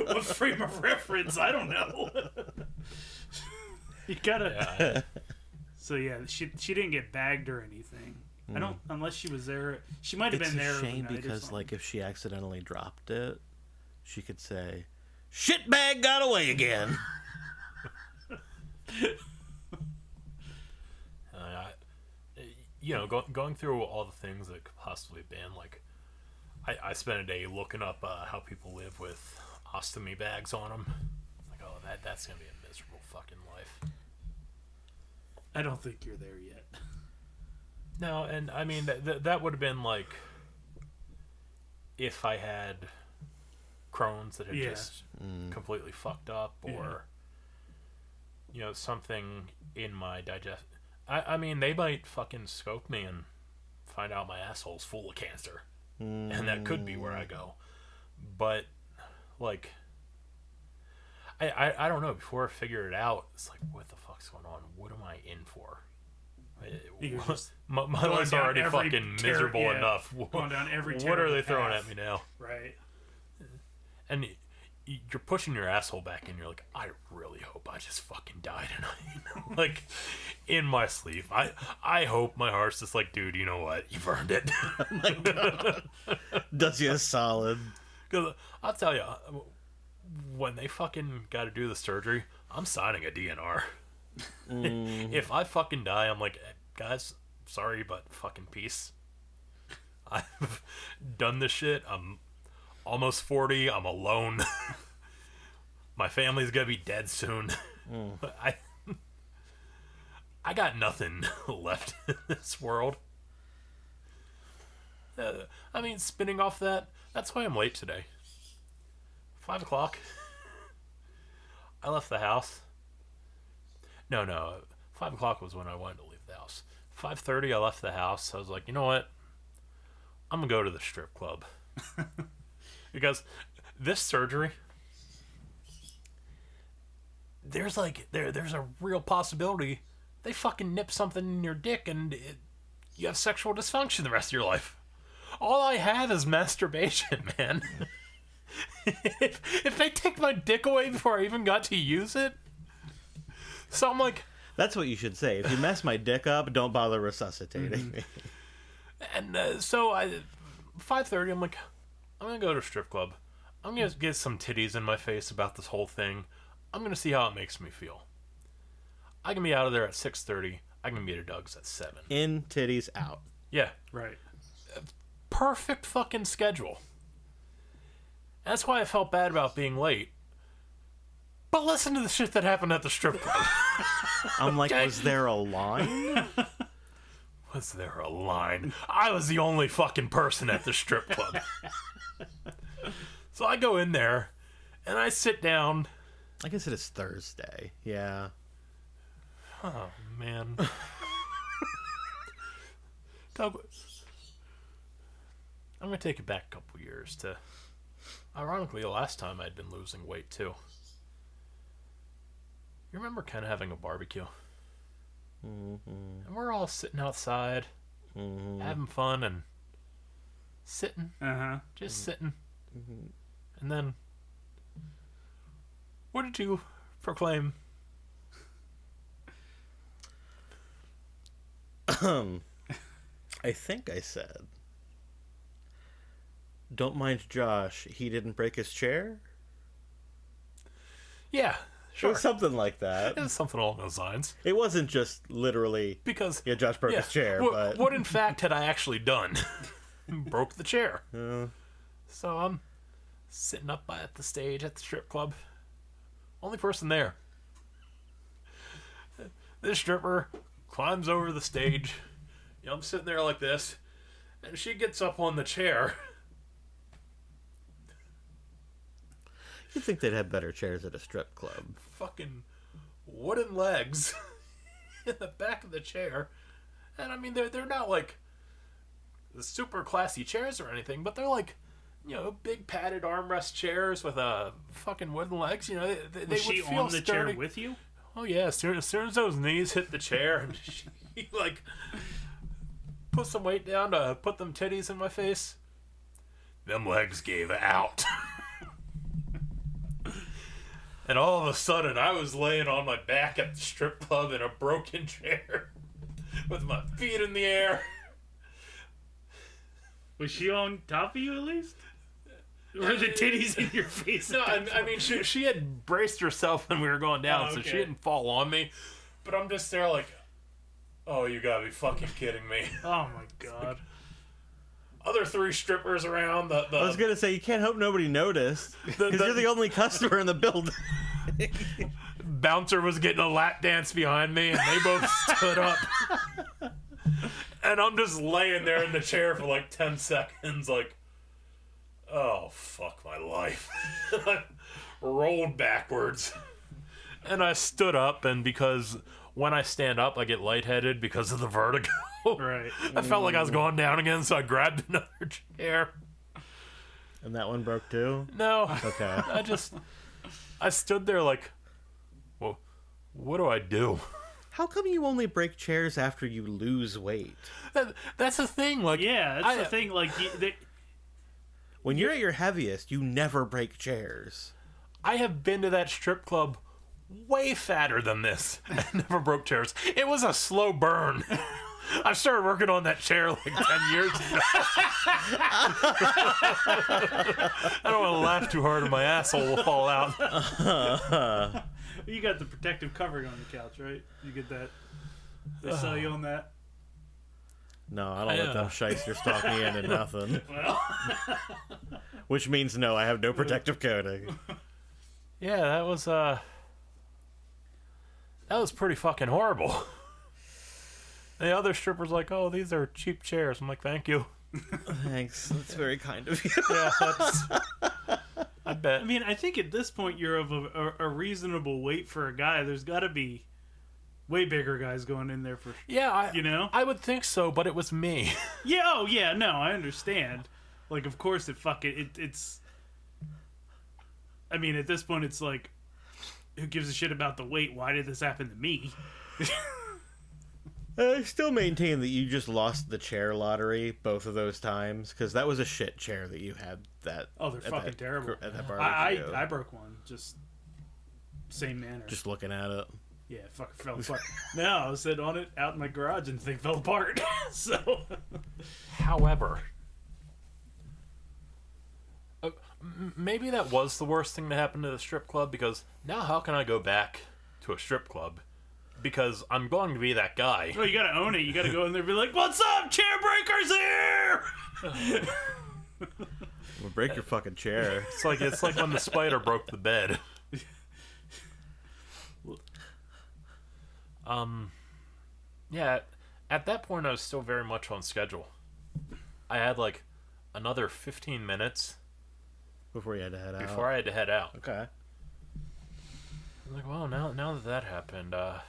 What frame of reference? I don't know. You gotta. Yeah. So yeah, she didn't get bagged or anything. I don't, unless she was there. She might have been there. It's a shame because, like, if she accidentally dropped it, she could say, "Shit bag got away again." You know, going through all the things that could possibly have been, like, I spent a day looking up how people live with ostomy bags on them. that's gonna be a miserable fucking life. I don't think you're there yet. No, and I mean that would have been like if I had Crohn's that had just completely fucked up, or something in my digest. I mean, they might fucking scope me and find out my asshole's full of cancer, and that could be where I go. But like, I don't know. Before I figure it out, it's like, what the fuck's going on? What am I in for? My life's already fucking miserable enough. Going down every what are they path. throwing at me now? Right. And you're pushing your asshole back in. You're like, I really hope I just fucking die tonight. Like, in my sleep. I hope my heart's just like, dude, you know what? You've earned it. Oh my God. Does you a solid. Because I'll tell you, when they fucking got to do the surgery, I'm signing a DNR. If I fucking die, I'm like, guys, sorry, but fucking peace. I've done this shit. I'm almost 40. I'm alone. My family's gonna be dead soon. I got nothing left in this world. I mean, spinning off that's why I'm late today. 5 o'clock. I left the house. No. 5 o'clock was when I wanted to leave the house. 5:30, I left the house. I was like, you know what? I'm gonna go to the strip club. Because this surgery, there's a real possibility they fucking nip something in your dick and you have sexual dysfunction the rest of your life. All I have is masturbation, man. if they take my dick away before I even got to use it, so I'm like, that's what you should say. If you mess my dick up, don't bother resuscitating me. And so 5:30, I'm like, I'm gonna go to a strip club. I'm gonna get some titties in my face about this whole thing. I'm gonna see how it makes me feel. I can be out of there at 6:30. I can be at Doug's at 7. In, titties, out. Yeah, Right. perfect fucking schedule. That's why I felt bad about being late. But listen to the shit that happened at the strip club. I'm like, Okay. was there a line? Was there a line? I was the only fucking person at the strip club. So I go in there, and I sit down. I guess it is Thursday. Yeah. Oh, man. Doug, I'm going to take it back a couple years to... Ironically, the last time I'd been losing weight, too. You remember kind of having a barbecue? And we're all sitting outside, having fun, and sitting. Just sitting. And then, what did you proclaim? I think I said, don't mind Josh, he didn't break his chair? Yeah, It sure. was something like that. It was something along those lines. It wasn't just literally, Because yeah, Josh broke his chair, but... what in fact had I actually done? Broke the chair. So I'm sitting up at the stage at the strip club. Only person there. This stripper climbs over the stage. You know, I'm sitting there like this, and she gets up on the chair. You'd think they'd have better chairs at a strip club. Fucking wooden legs in the back of the chair. And I mean, they're not like the super classy chairs or anything, but they're like, you know, big padded armrest chairs with fucking wooden legs. You know, they Was would she feel on the sturdy. chair with you? Oh yeah, as soon as those knees hit the chair, and she like put some weight down to put them titties in my face, them legs gave out. And all of a sudden, I was laying on my back at the strip club in a broken chair with my feet in the air. Was she on top of you at least? Or the titties in your face? No, I mean, she had braced herself when we were going down, so she okay. didn't fall on me. But I'm just there like, oh, you gotta be fucking kidding me. Oh my god. other 3 strippers around. I was gonna say, you can't hope nobody noticed because you're the only customer in the building. Bouncer was getting a lap dance behind me, and they both stood up. And I'm just laying there in the chair for like 10 seconds, like, oh, fuck my life. Rolled backwards. And I stood up, and because when I stand up, I get lightheaded because of the vertigo. Right. I felt like I was going down again, so I grabbed another chair. And that one broke too? No. Okay. I stood there like, well, what do I do? How come you only break chairs after you lose weight? That's the thing. Like, Yeah, that's the thing. Like, When you're at your heaviest, you never break chairs. I have been to that strip club way fatter than this. I never broke chairs. It was a slow burn. I started working on that chair like 10 years ago. I don't want to laugh too hard or my asshole will fall out. you got the protective covering on the couch, right? You get that? They sell you on that? No, I don't let them shysters talk me into nothing. Well, Which means no, I have no protective coating. Yeah, that was pretty fucking horrible. The other stripper's like, oh, these are cheap chairs. I'm like, thank you. Thanks. That's very kind of you. Yeah, I bet. I mean, I think at this point you're of a reasonable weight for a guy. There's got to be way bigger guys going in there for... Yeah, you know? I would think so, but it was me. Yeah, oh, yeah, no, I understand. Like, of course it's... I mean, at this point, it's like, who gives a shit about the weight? Why did this happen to me? I still maintain that you just lost the chair lottery both of those times, because that was a shit chair that you had. Oh, they're fucking terrible. At that barbecue. I broke one, just same manner. Just looking at it. Yeah, fucking fell apart. No, I was sitting on it out in my garage and the thing fell apart. So, However, maybe that was the worst thing to happen to the strip club, because now how can I go back to a strip club? Because I'm going to be that guy. well, you gotta own it. You gotta go in there and be like, "What's up, chair breakers here?" Well, break your fucking chair. It's like when the spider broke the bed. Yeah, at that point I was still very much on schedule. I had like another 15 minutes Before you had to head out. before I had to head out. Okay. I'm like, well, now that happened, I'm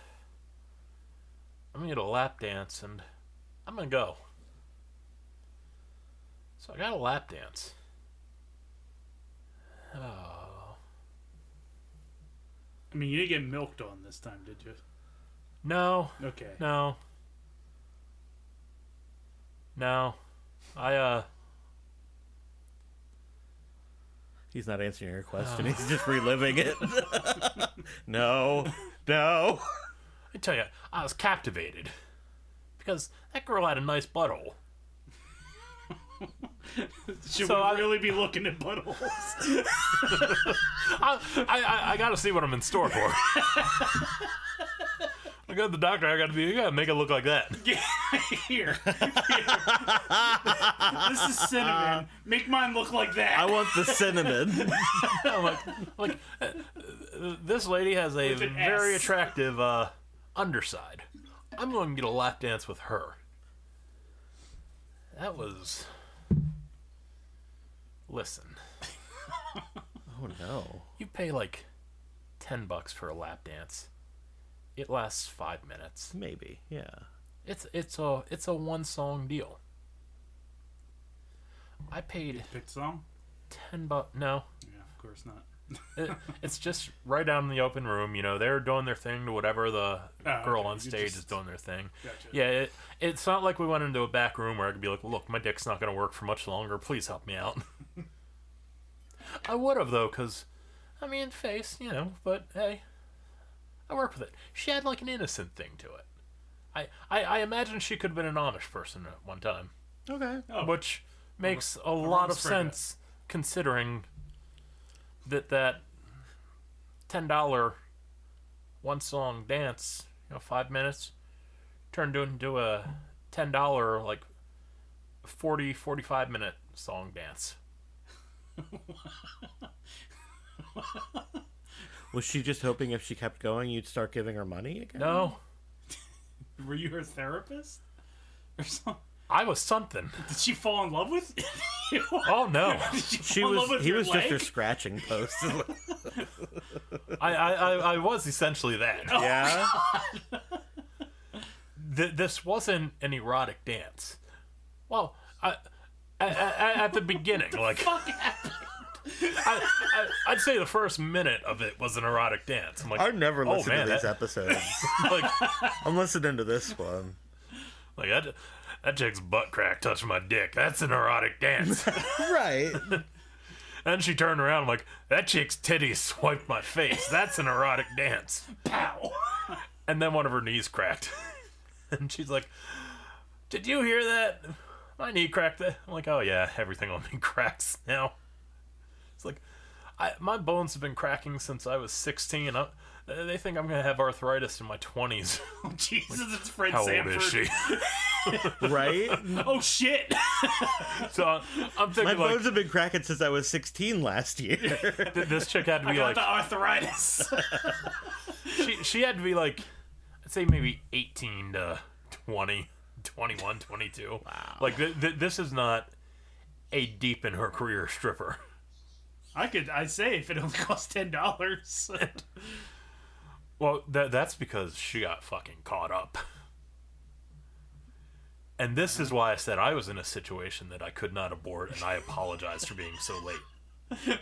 gonna get a lap dance and I'm gonna go. So I got a lap dance. Oh. I mean, you didn't get milked on this time, did you? No. Okay. No. He's not answering your question. He's just reliving it. No. I tell you, I was captivated. Because that girl had a nice butthole. Should So we really be looking at buttholes? I gotta see what I'm in store for. I go to the doctor, you gotta make it look like that. Here. This is cinnamon. Make mine look like that. I want the cinnamon. I'm like this lady has a With an very S. attractive underside. I'm going to get a lap dance with her. That was... Listen. Oh no. You pay like $10 for a lap dance. It lasts 5 minutes. Maybe, yeah. It's a one song deal. I paid Pick song? $10. No, Yeah, of course not. it's just right down in the open room. You know, they're doing their thing to whatever the girl okay. on You stage just- is doing their thing. Gotcha. Yeah, it's not like we went into a back room where I could be like, look, my dick's not going to work for much longer. Please help me out. I would have, though, because, I mean, face, you know, but hey, I work with it. She had like an innocent thing to it. I imagine she could have been an Amish person at one time, Okay. Oh, which makes a lot of spread sense considering that $10 one song dance, 5 minutes, turned into a $10 like 45 minute song dance. Was she just hoping if she kept going, you'd start giving her money again? No, Were you her therapist? Or something? I was something. Did she fall in love with you? Oh no, Did she She fall in love was. with He your was just her leg? scratching post. I was essentially that. Yeah. This wasn't an erotic dance. Well, at the beginning, like Fuck happened? I'd say the first minute of it was an erotic dance. I'm like, I never oh, listen man, to these that- episodes. like I'm listening to this one. that chick's butt crack touched my dick. That's an erotic dance. Right. And she turned around. I'm like, that chick's titties swiped my face. That's an erotic dance. Pow. And then one of her knees cracked. And she's like, did you hear that? My knee cracked. I'm like, oh yeah, everything on me cracks now. It's like, my bones have been cracking since I was 16. They think I'm going to have arthritis in my 20s. Jesus, it's Fred How Sanford. old is she? Right? Oh shit. So I'm My thinking, bones like, have been cracking since I was 16 last year. this chick had to I be got like, the arthritis. she had to be like, I'd say maybe 18 to 20, 21, 22. Wow. Like, this is not a deep in her career stripper. I'd say if it only cost $10. Well, that's because she got fucking caught up. And this is why I said I was in a situation that I could not abort, and I apologize for being so late.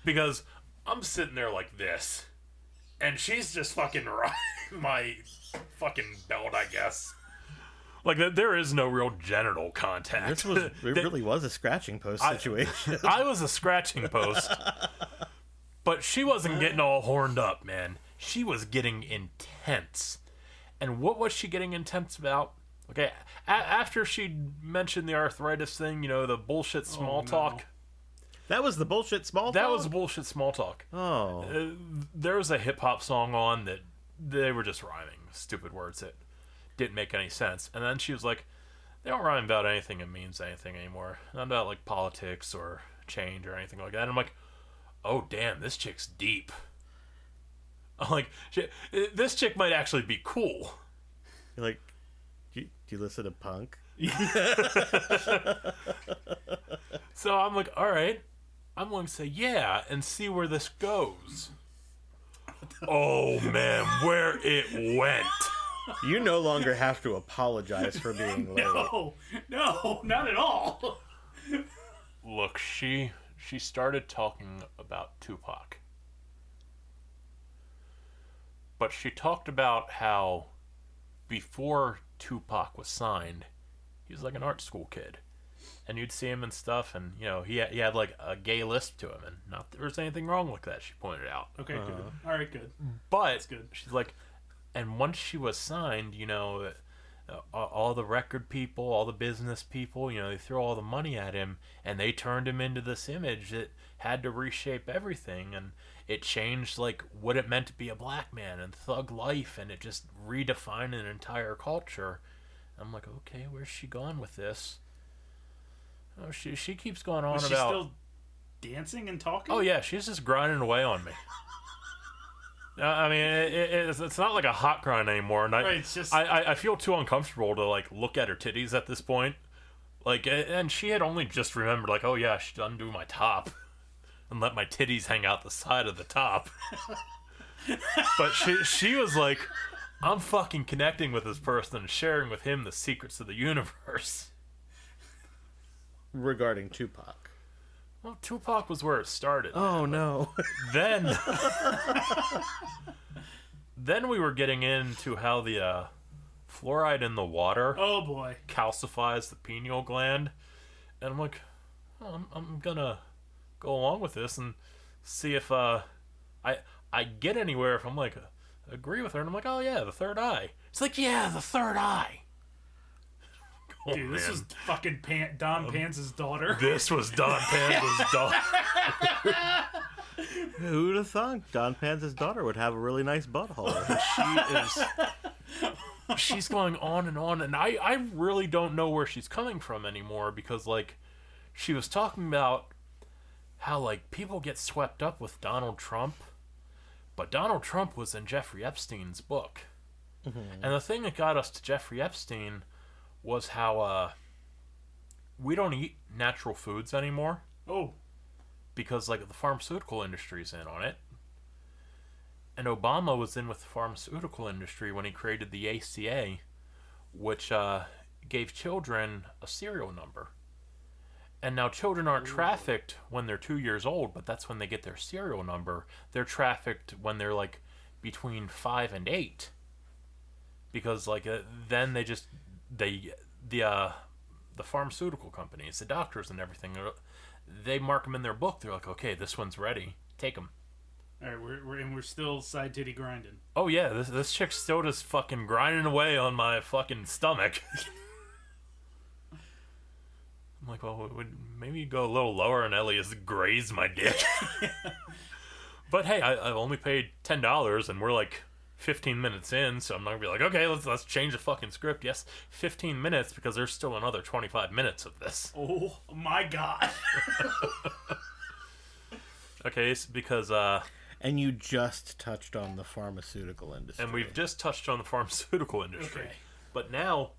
Because I'm sitting there like this, and she's just fucking riding my fucking belt, I guess. Like, there is no real genital contact. It really was a scratching post situation. I was a scratching post, but she wasn't getting all horned up, man. She was getting intense. And what was she getting intense about? Okay, after she mentioned the arthritis thing, you know, the bullshit small talk. That was the bullshit small talk? That was bullshit small talk. Oh. There was a hip-hop song on that they were just rhyming stupid words that didn't make any sense. And then she was like, they don't rhyme about anything that means anything anymore. Not about, like, politics or change or anything like that. And I'm like, oh, damn, this chick's deep. I'm like, this chick might actually be cool. You're like, do you listen to punk? So I'm like, all right, I'm going to say yeah and see where this goes. Oh, man, where it went. You no longer have to apologize for being late. No, not at all. Look, she started talking about Tupac. But she talked about how before Tupac was signed, he was like an art school kid. And you'd see him and stuff, and, you know, he had like a gay lisp to him, and not that there was anything wrong with that, she pointed out. Okay, good. All right, good. But good. she's like, and once she was signed, you know, all the record people, all the business people, you know, they threw all the money at him, and they turned him into this image that had to reshape everything, and it changed, like, what it meant to be a black man and thug life, and it just redefined an entire culture. I'm like, okay, where's she going with this? Oh, she keeps going on Was she about... still dancing and talking? Oh, yeah, she's just grinding away on me. I mean, it's not like a hot grind anymore, and Right, it's just... I feel too uncomfortable to, like, look at her titties at this point. Like, and she had only just remembered, like, oh, yeah, I should undo my top and let my titties hang out the side of the top. But she was like, I'm fucking connecting with this person and sharing with him the secrets of the universe. Regarding Tupac. Well, Tupac was where it started. Oh, no. Then we were getting into how the fluoride in the water Oh, boy. calcifies the pineal gland. And I'm like, oh, I'm gonna go along with this and see if I get anywhere if I'm like agree with her. And I'm like, oh yeah, the third eye. It's like, yeah, the third eye. Oh, Dude, this man. was fucking Don Panz's daughter. This was Don Panza's daughter. Who'd have thought Don Panz's daughter would have a really nice butthole? She is she's going on, and I really don't know where she's coming from anymore, because, like, she was talking about how, like, people get swept up with Donald Trump, but Donald Trump was in Jeffrey Epstein's book. Mm-hmm. And the thing that got us to Jeffrey Epstein was how we don't eat natural foods anymore. Oh. Because, like, the pharmaceutical industry's in on it. And Obama was in with the pharmaceutical industry when he created the ACA, which gave children a serial number. And now children aren't trafficked when they're 2 years old, but that's when they get their serial number. They're trafficked when they're, like, between 5 and 8. Because, like, then the pharmaceutical companies, the doctors and everything, they mark them in their book. They're like, okay, this one's ready. Take them. All right, we're still side titty grinding. Oh yeah, this chick's still just fucking grinding away on my fucking stomach. I'm like, well, maybe go a little lower and Elias graze my dick. But hey, I only paid $10 and we're like 15 minutes in, so I'm not gonna be like, okay, let's change the fucking script. Yes, 15 minutes, because there's still another 25 minutes of this. Oh my god. Okay, it's because and you just touched on the pharmaceutical industry. And we've just touched on the pharmaceutical industry. Okay. But now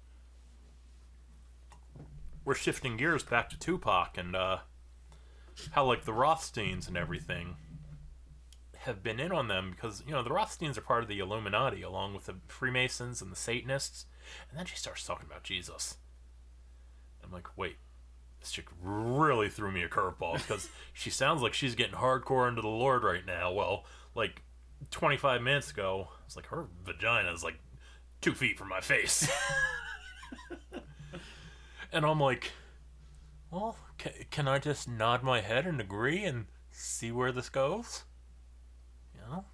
we're shifting gears back to Tupac and how, like, the Rothsteins and everything have been in on them, because, you know, the Rothsteins are part of the Illuminati along with the Freemasons and the Satanists. And then she starts talking about Jesus. I'm like, wait, this chick really threw me a curveball, because she sounds like she's getting hardcore into the Lord right now. Well, like 25 minutes ago, it's like her vagina is like 2 feet from my face. And I'm like, well, can I just nod my head and agree and see where this goes? You know,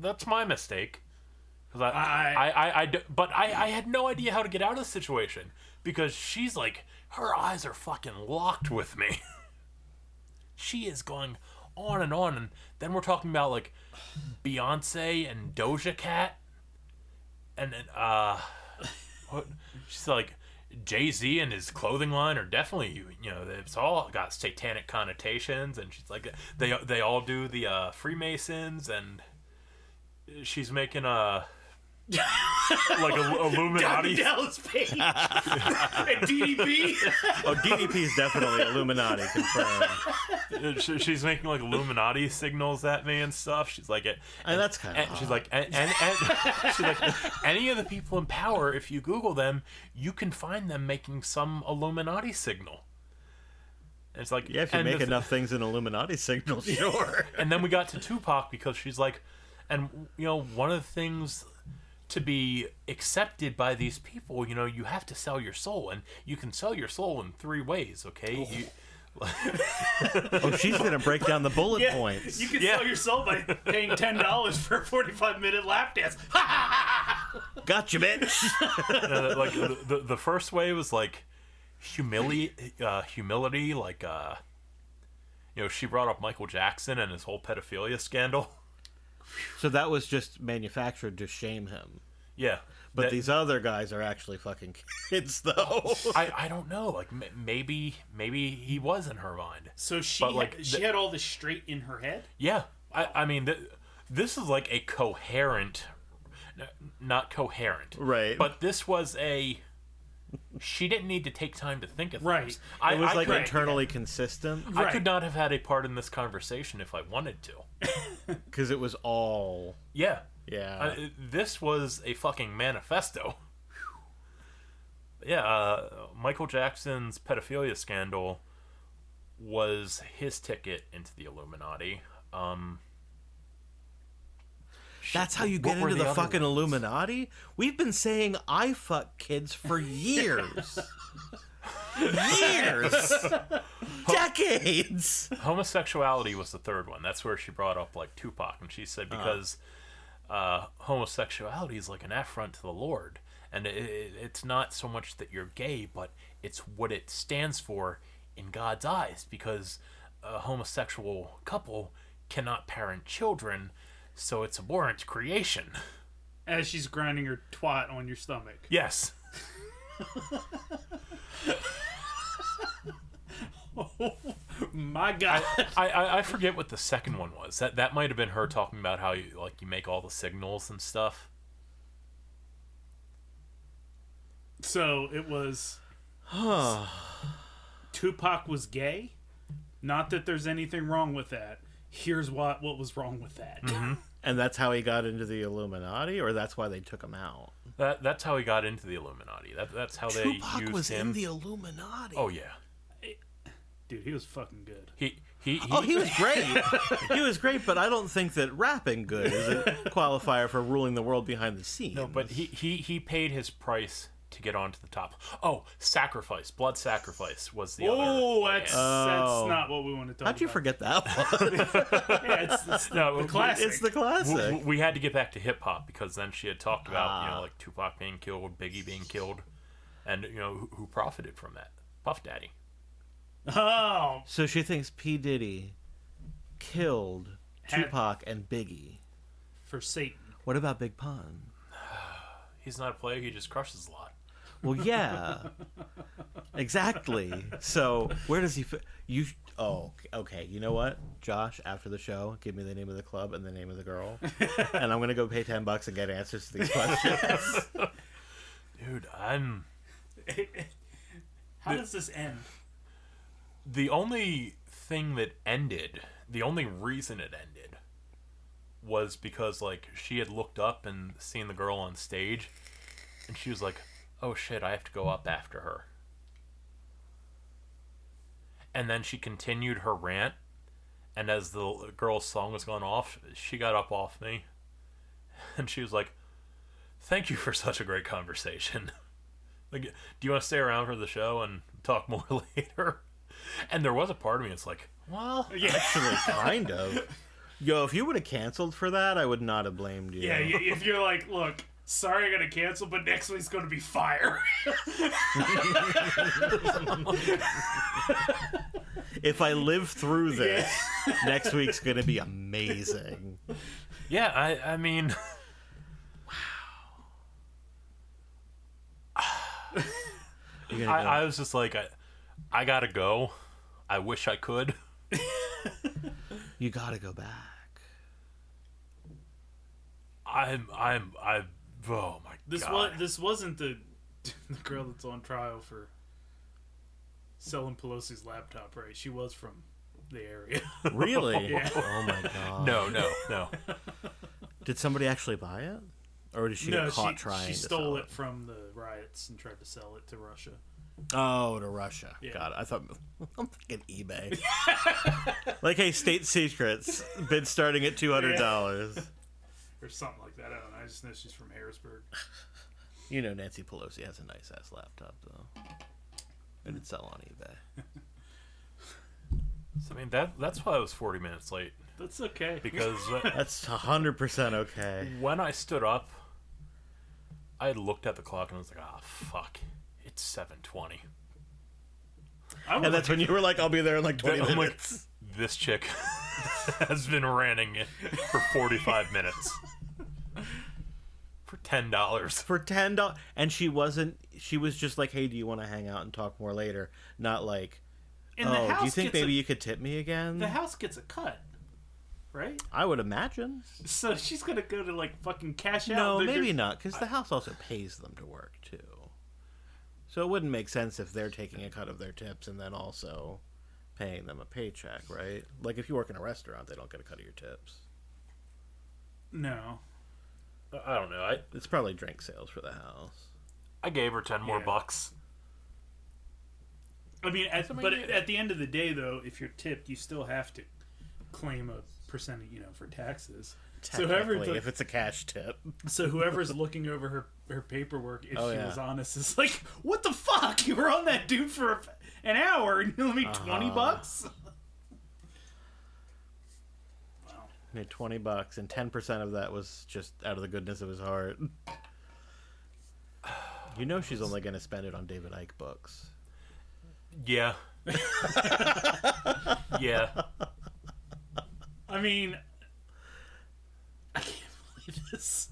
that's my mistake. Because I had no idea how to get out of the situation, because she's like, her eyes are fucking locked with me. She is going on, and then we're talking about, like, Beyonce and Doja Cat, and what, she's like, Jay-Z and his clothing line are definitely, you know, it's all got satanic connotations, and she's like, they all do the Freemasons, and she's making like a Illuminati. Dallas Page. And DDP. Oh, DDP is definitely Illuminati confirmed. She's making, like, Illuminati signals at me and stuff. She's like, and that's kind of. She's like, and she's like, any of the people in power, if you Google them, you can find them making some Illuminati signal. And it's like, yeah, if you make enough things in Illuminati signal, sure. And then we got to Tupac, because she's like, and, you know, one of the things to be accepted by these people, you know, you have to sell your soul, and you can sell your soul in 3 ways, okay? Oh, she's gonna break down the bullet points. You can sell your soul by paying $10 for a 45-minute lap dance. Gotcha, bitch. Like, the first way was, like, humility, like, you know, she brought up Michael Jackson and his whole pedophilia scandal. So that was just manufactured to shame him. Yeah. But these other guys are actually fucking kids, though. I don't know. Like, maybe he was in her mind. So she had all this straight in her head? Yeah. I mean, this is like a coherent... Not coherent. Right. But this was a... She didn't need to take time to think of things. Right. It was like internally consistent. I could not have had a part in this conversation if I wanted to. Because it was all... Yeah. Yeah. This was a fucking manifesto. Yeah, Michael Jackson's pedophilia scandal was his ticket into the Illuminati. That's how you get into the fucking Illuminati? We've been saying I fuck kids for years. Years! Decades! Homosexuality was the third one. That's where she brought up, like, Tupac. And she said because homosexuality is like an affront to the Lord. And it's not so much that you're gay, but it's what it stands for in God's eyes. Because a homosexual couple cannot parent children, so it's abhorrent creation. As she's grinding her twat on your stomach. Yes. Oh my God. I forget what the second one was. That might have been her talking about how you make all the signals and stuff. So it was Tupac was gay. Not that there's anything wrong with that. Here's what was wrong with that. Mm-hmm. And that's how he got into the Illuminati, or that's why they took him out? That's how he got into the Illuminati. That's how they Tupac used was him. in the Illuminati. Oh yeah. Dude, he was fucking good. He was great. He was great, but I don't think that rapping good is a qualifier for ruling the world behind the scenes. No, but he paid his price to get onto the top. Oh, sacrifice, blood sacrifice was the other. Oh, that's not what we want to talk about. How'd you forget that one? Yeah, it's the classic. It's the classic. We had to get back to hip hop because then she had talked about like Tupac being killed, Biggie being killed, and who profited from that? Puff Daddy. Oh, So she thinks P. Diddy killed Tupac and Biggie. for Satan. What about Big Pun? He's not a player. He just crushes a lot. Well, yeah, exactly. So where does he fit? Okay. You know what, Josh? After the show, give me the name of the club and the name of the girl, and I'm gonna go pay $10 and get answers to these questions. Dude, How does this end? the only thing that ended, the only reason it ended, was because she had looked up and seen the girl on stage, and she was like, "Oh shit, I have to go up after her." And then she continued her rant, and as the girl's song was going off, she got up off me, and she was like, "Thank you for such a great conversation. Do you want to stay around for the show and talk more later?" And there was a part of me that's like, well, Yeah. Actually, kind of. Yo, if you would have canceled for that, I would not have blamed you. Yeah, if you're like, look, sorry I gotta cancel, but next week's gonna be fire. If I live through this, next week's gonna be amazing. yeah, I mean, I was just like, I gotta go. I wish I could. You gotta go back. Oh my god. This wasn't the girl that's on trial for selling Pelosi's laptop, right? She was from the area. Really? Yeah. Oh my god. No. Did somebody actually buy it? Or did she get caught trying she to stole sell it from the riots and tried to sell it to Russia. Oh, to Russia. Yeah. Got it. I thought, I'm thinking eBay. Like, hey, State Secrets, bid starting at $200. Or something like that. I don't know. I just know she's from Harrisburg. You know Nancy Pelosi has a nice-ass laptop, though. It'd sell on eBay. So, I mean, that's why I was 40 minutes late. That's okay. Because That's 100% okay. when I stood up, I had looked at the clock and I was like, oh, fuck. It's 7:20. And that's when you were like, I'll be there in like 20 I'm minutes. like, this chick has been ranting it for 45 minutes. For $10. For $10. And she was just like, hey, do you want to hang out and talk more later? Not like, And the oh, house do you think gets maybe you could tip me again? the house gets a cut, right? I would imagine. So she's gonna go to like fucking cash out. No, They're maybe just- not, because the house also pays them to work, too. So it wouldn't make sense if they're taking a cut of their tips and then also paying them a paycheck, right? Like, if you work in a restaurant, they don't get a cut of your tips. No. I don't know. It's probably drink sales for the house. I gave her 10 more Yeah. bucks. I mean, but at the end of the day, though, if you're tipped, you still have to claim a percentage, for taxes. Technically, if it's a cash tip. So whoever's looking over her paperwork, if Oh, she yeah. was honest, is like, what the fuck? You were on that dude for an hour and you let me $20? Wow. Made $20, and 10% of that was just out of the goodness of his heart. You know she's only going to spend it on David Icke books. Yeah. Yeah. I mean, I can't believe this.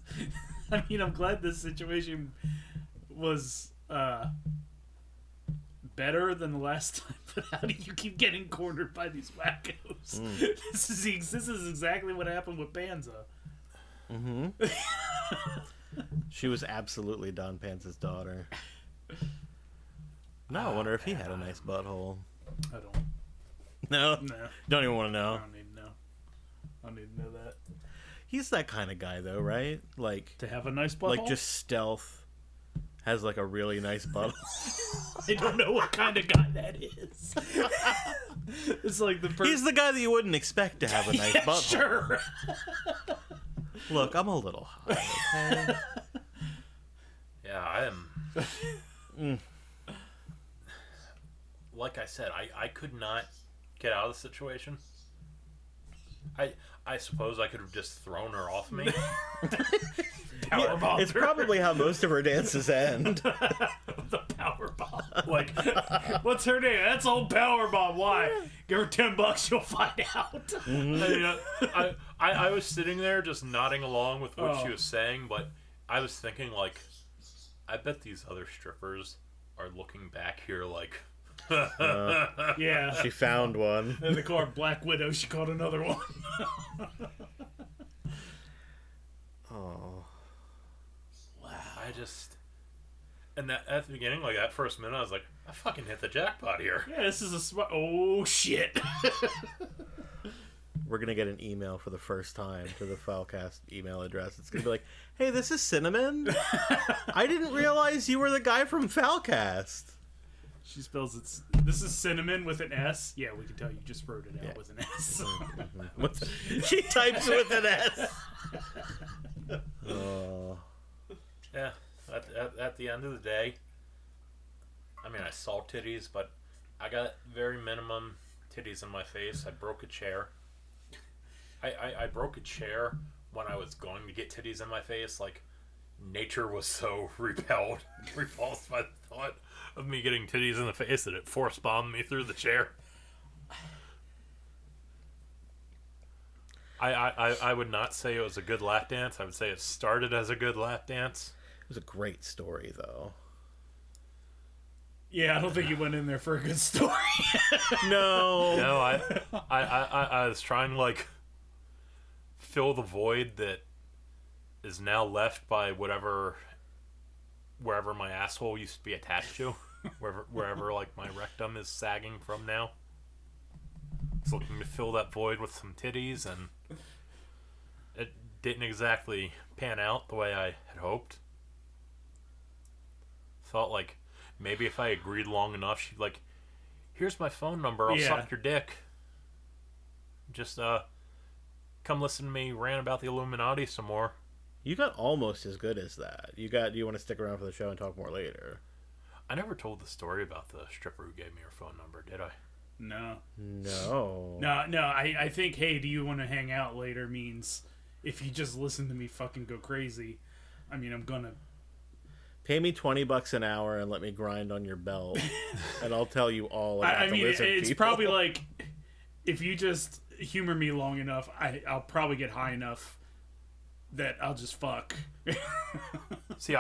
I mean, I'm glad this situation was better than the last time, but how do you keep getting cornered by these wackos? This is exactly what happened with Panza. Mm-hmm. She was absolutely Don Panza's daughter. Now I wonder if he had a nice butthole. I don't. No? No. Don't even want to I know. don't need to know. I don't need to know that. He's that kind of guy, though, right? Like, To have a nice butthole? like just stealth. Has like a really nice butthole. I don't know what kind of guy that is. It's like the He's the guy that you wouldn't expect to have a nice butthole. Sure. Look, I'm a little high, okay? Yeah, I am. Like I said, I could not get out of the situation. I suppose I could have just thrown her off me. Powerbomb. It's probably how most of her dances end. The Powerbomb. Like, what's her name? That's old Powerbomb. Why? Give her $10, you'll find out. I was sitting there just nodding along with what she Oh. was saying, but I was thinking, like, I bet these other strippers are looking back here like... Yeah. She found one. And they call her Black Widow. She called another one. Oh. I just... And that, at the beginning, like, that first minute, I was like, I fucking hit the jackpot here. Yeah, this is a smart... Oh, shit. We're going to get an email for the first time to the Filecast email address. It's going to be like, hey, this is Cinnamon. I didn't realize you were the guy from Filecast. She spells it... This is Cinnamon with an S. Yeah, we can tell you just wrote it out with an S. She types with an S. Oh. Yeah, at the end of the day, I mean, I saw titties, but I got very minimum titties in my face. I broke a chair. I broke a chair when I was going to get titties in my face. Like, nature was so repulsed by the thought of me getting titties in the face that it force bombed me through the chair. I would not say it was a good lap dance. I would say it started as a good lap dance. It was a great story, though. Yeah, I don't think you went in there for a good story. No. No, I was trying to, like, fill the void that is now left by wherever my asshole used to be attached to. wherever like my rectum is sagging from now. It's looking to fill that void with some titties, and it didn't exactly pan out the way I had hoped. Thought, like, maybe if I agreed long enough, she'd like, here's my phone number, I'll suck your dick. Just come listen to me rant about the Illuminati some more. You got almost as good as that. You want to stick around for the show and talk more later. I never told the story about the stripper who gave me her phone number, did I? No. No. No, I think, hey, do you want to hang out later means if you just listen to me fucking go crazy, I mean, I'm gonna... Pay me $20 an hour and let me grind on your belt, and I'll tell you all about I the mean, lizard it's people. probably like, if you just humor me long enough, I'll probably get high enough that I'll just fuck. See,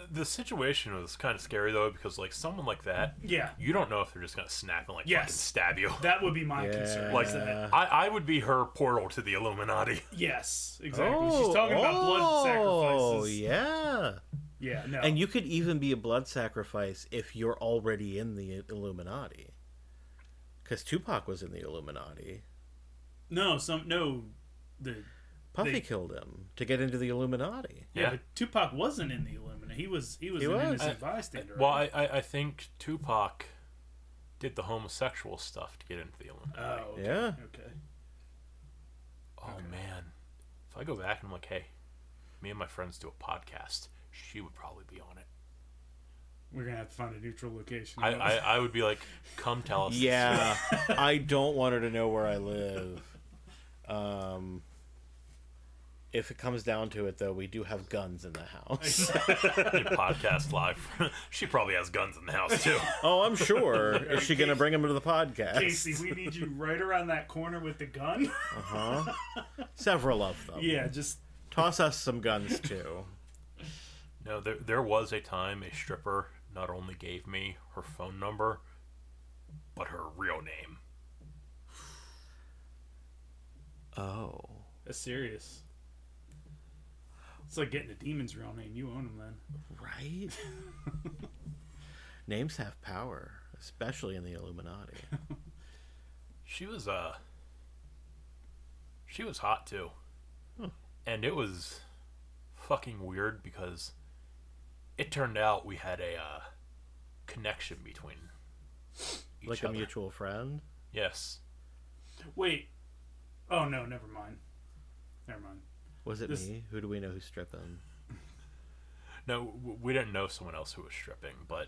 the situation was kind of scary, though, because, like, someone like that, Yeah. you don't know if they're just going to snap and, like, Yes. fucking stab you. That would be my concern. Like, is that- I would be her portal to the Illuminati. yes, exactly. She's talking about blood sacrifices. Oh, yeah. Yeah, no. And you could even be a blood sacrifice if you're already in the Illuminati. Because Tupac was in the Illuminati. The Puffy killed him to get into the Illuminati. Yeah, but Tupac wasn't in the Illuminati. He was an innocent bystander. Well, I think Tupac did the homosexual stuff to get into the Illuminati. Oh, okay. Yeah. Okay. Oh, man. If I go back and I'm like, hey, me and my friends do a podcast, she would probably be on it. We're going to have to find a neutral location. I would be like, come tell us. Yeah. I don't want her to know where I live. If it comes down to it, though, we do have guns in the house. Podcast live. She probably has guns in the house, too. Oh, I'm sure. Is she going to bring them to the podcast? Casey, we need you right around that corner with the gun. Uh-huh. Several of them. Yeah, just Toss us some guns too. No, there was a time a stripper not only gave me her phone number, but her real name. Oh. That's serious. It's like getting a demon's real name. You own them then. Right? Names have power, especially in the Illuminati. She was hot too. Huh. And it was fucking weird because it turned out we had a connection between each Like other. a mutual friend? Yes. Wait. Oh, no, never mind. Never mind. Was it me? Who do we know who's stripping? No, we didn't know someone else who was stripping, but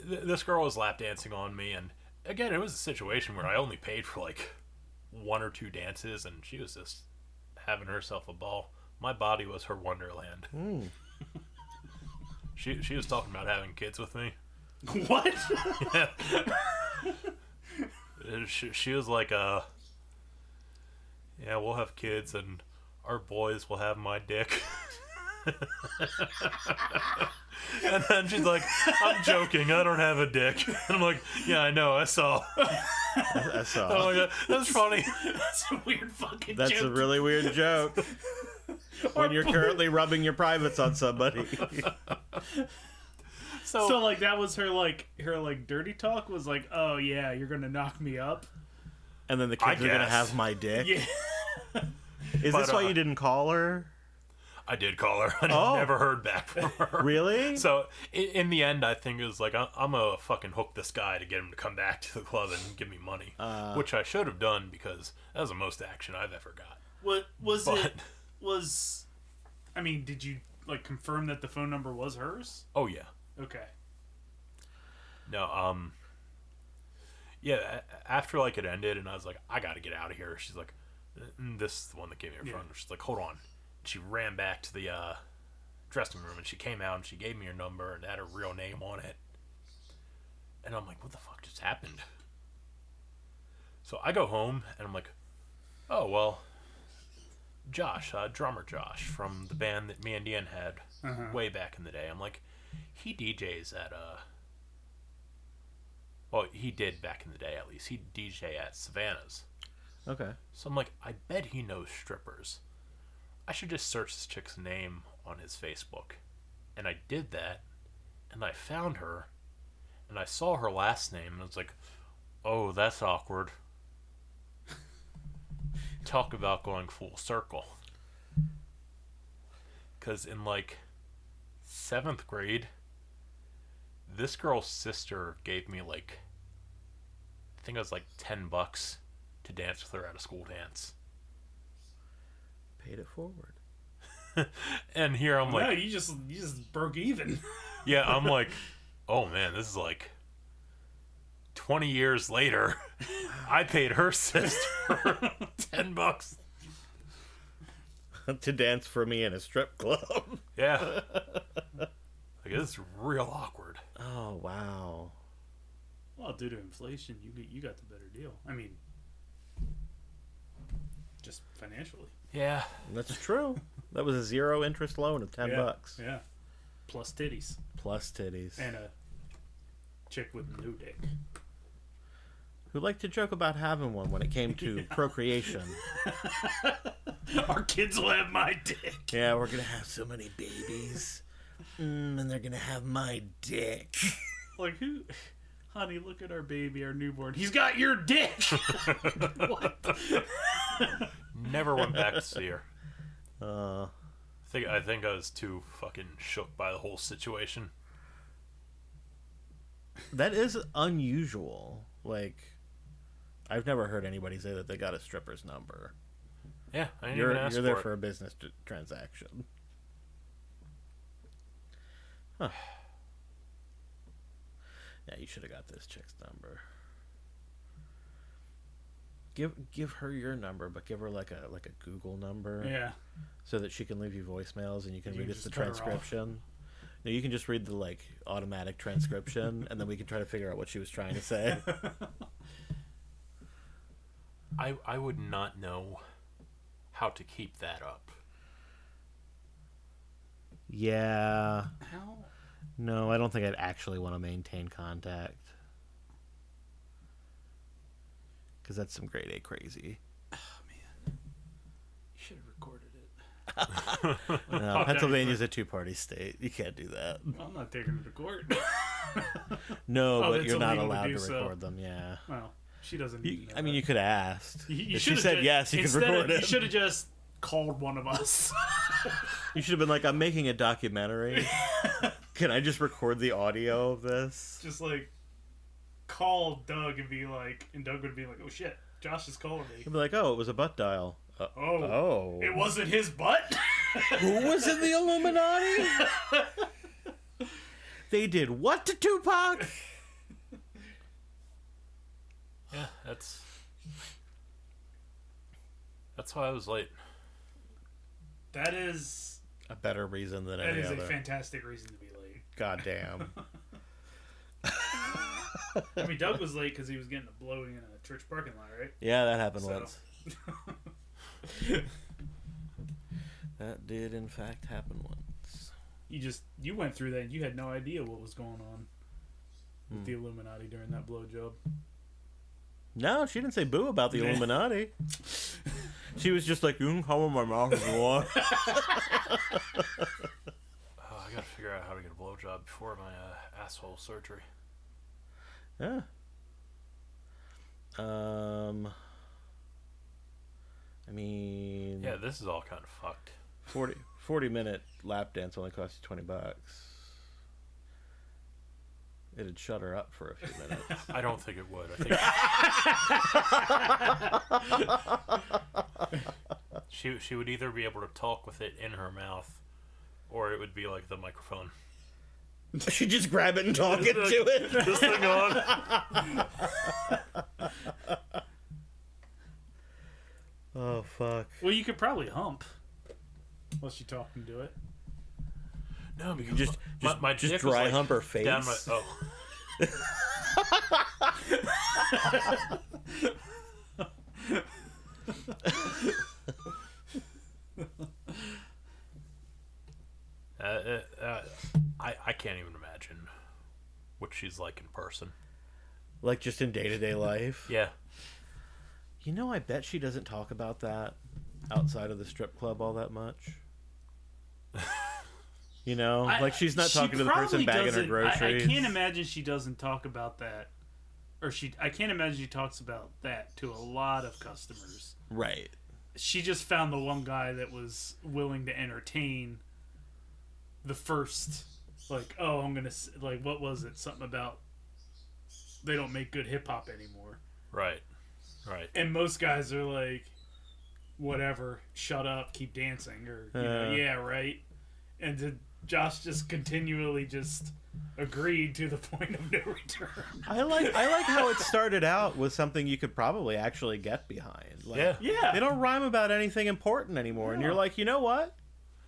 this girl was lap dancing on me, and again, it was a situation where I only paid for like 1 or 2 dances, and she was just having herself a ball. My body was her wonderland. Mm. She was talking about having kids with me. What? Yeah. She was like, yeah, we'll have kids, and our boys will have my dick. And then she's like, I'm joking, I don't have a dick. And I'm like, yeah, I know, I saw. I saw. Oh my god, that's funny. That's a weird fucking That's joke. a really weird joke. When you're currently rubbing your privates on somebody. So like that was her dirty talk was like, oh yeah, you're gonna knock me up. And then the I kids are going to guess. have my dick. Yeah. Is But, this why you didn't call her? I did call her. I Oh. never heard back from her. Really? So in the end, I think it was like, I'm gonna fucking hook this guy to get him to come back to the club and give me money, which I should have done because that was the most action I've ever got. What was But- it? Was I mean, did you like confirm that the phone number was hers? Oh yeah, Okay. no, yeah. After like it ended, and I was like, I gotta get out of here. She's like, this is the one that gave me her phone. She's like, hold on. She ran back to the dressing room, and she came out and she gave me her number and had her real name on it. And I'm like, what the fuck just happened? So I go home and I'm like, oh well, Josh, drummer Josh from the band that me and Dean had way back in the day. I'm like, he DJs at well, he did back in the day at least. He DJ at Savannah's. Okay. So I'm like, I bet he knows strippers. I should just search this chick's name on his Facebook. And I did that, and I found her, and I saw her last name, and I was like, oh, that's awkward. Talk about going full circle. Because in like 7th grade, this girl's sister gave me like, I think it was like $10 to dance with her at a school dance. Paid it forward. And here I'm like, No, you just broke even. yeah, I'm like, oh man, this is like 20 years later. I paid her sister $10. To dance for me in a strip club. Yeah. Like, it's real awkward. Oh, wow. Well, due to inflation, you got the better deal. I mean, just financially. Yeah. That's true. That was a 0 interest loan of $10. Yeah. Plus titties. Plus titties. And a chick with no dick. Who liked to joke about having one when it came to procreation. Our kids will have my dick. Yeah, we're going to have so many babies. And they're going to have my dick. Like, who? Honey, look at our baby, our newborn. He's got your dick! What? Never went back to see her. Uh, I think I was too fucking shook by the whole situation. that is unusual. Like, I've never heard anybody say that they got a stripper's number. Yeah, I didn't You're even ask there for for it. a business transaction. Huh. Yeah, you should have got this chick's number. Give her your number, but give her like a Google number. Yeah. So that she can leave you voicemails and you can You read can us the just cut her off. transcription. No, you can just read the like automatic transcription and then we can try to figure out what she was trying to say. I would not know how to keep that up. Yeah. How? No, I don't think I'd actually want to maintain contact. Because that's some grade A crazy. Oh, man. You should have recorded it. No, Pennsylvania's a two-party state. You can't do that. I'm not taking it to court. No, Oh, but it's you're not illegal to allowed do to so. record them, yeah. Well, she doesn't need to know I mean, that. you could have asked. You If she should've said just- yes, you could instead record You it. should have just called one of us. You should have been like, I'm making a documentary. Can I just record the audio of this? Just like call Doug and be like, and Doug would be like, "Oh shit, Josh is calling me." You'd be like, oh, it was a butt dial. Oh. It wasn't his butt. Who was in the Illuminati? They did what to Tupac? Yeah, that's why I was late. That is A better reason than that any is a other. fantastic reason to be late. Goddamn. I mean, Doug was late because he was getting a blowing in a church parking lot, right? Yeah, that happened So- once. That did, in fact, happen once. You went through that and you had no idea what was going on with the Illuminati during that blowjob. No, she didn't say boo about the Yeah. Illuminati. She was just like, you can come in my mouth if you want. Oh, I gotta figure out how to get a blowjob before my asshole surgery. Yeah. I mean, Yeah, this is all kind of fucked. 40-minute lap dance only cost you $20. It'd shut her up for a few minutes. I don't think it would. I think she would either be able to talk with it in her mouth, or it would be like the microphone. She'd just grab it and talk into it. This thing on. Oh, fuck. Well, you could probably hump while she talking to it. No, because Just my just dick dry was, like, hump her face. down my I can't even imagine what she's like in person. Like, just in day-to-day life. Yeah. You know, I bet she doesn't talk about that outside of the strip club all that much. You know? Like, she's not She talking to the person probably bagging her doesn't- groceries. I can't imagine she doesn't talk about that. Or I can't imagine she talks about that to a lot of customers. Right. She just found the one guy that was willing to entertain the first, like, oh, I'm going to, like, what was it? Something about they don't make good hip-hop anymore. Right. Right. And most guys are like, whatever, shut up, keep dancing, or, you know, yeah, right? And Josh just continually just agreed to the point of no return. I like how it started out with something you could probably actually get behind. Like, Yeah. Yeah. They don't rhyme about anything important anymore, and you're like, you know what?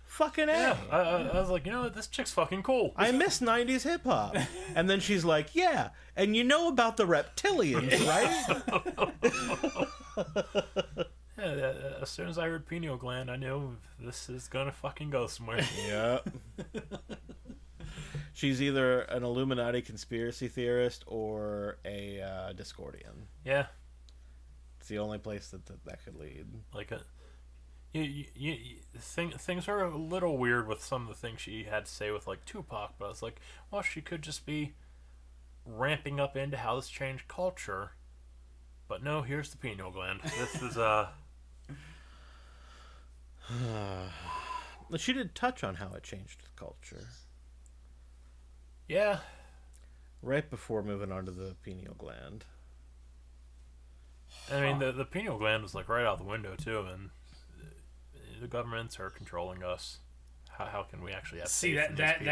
Fucking A. Yeah. I was like, you know what? This chick's fucking cool. I miss 90s hip hop. And then she's like, yeah, and you know about the reptilians, right? Yeah, as soon as I heard pineal gland, I knew this is gonna fucking go somewhere. Yeah. She's either an Illuminati conspiracy theorist or a Discordian. Yeah. It's the only place that could lead. Like things are a little weird with some of the things she had to say with like Tupac, but I was like, well, she could just be ramping up into how this changed culture. But no, here's the pineal gland. This is She did touch on how it changed the culture yeah. right before moving on to the pineal gland. I mean, the pineal gland was like right out the window too, and the governments are controlling us. How can we actually have See, faith in these people?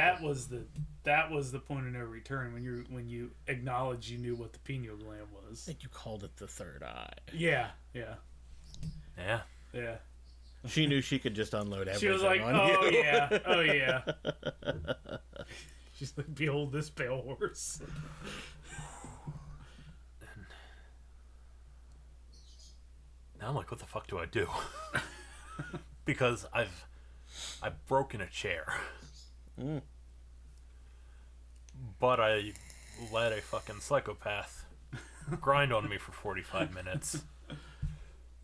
that was the point of no return when you acknowledged you knew what the pineal gland I was. think you called it the third eye. Yeah. Yeah. She knew she could just unload everything She was like, on oh you. yeah, oh yeah. She's like, behold this pale horse. Now I'm like, what the fuck do I do? because I've broken a chair. But I let a fucking psychopath grind on me for 45 minutes.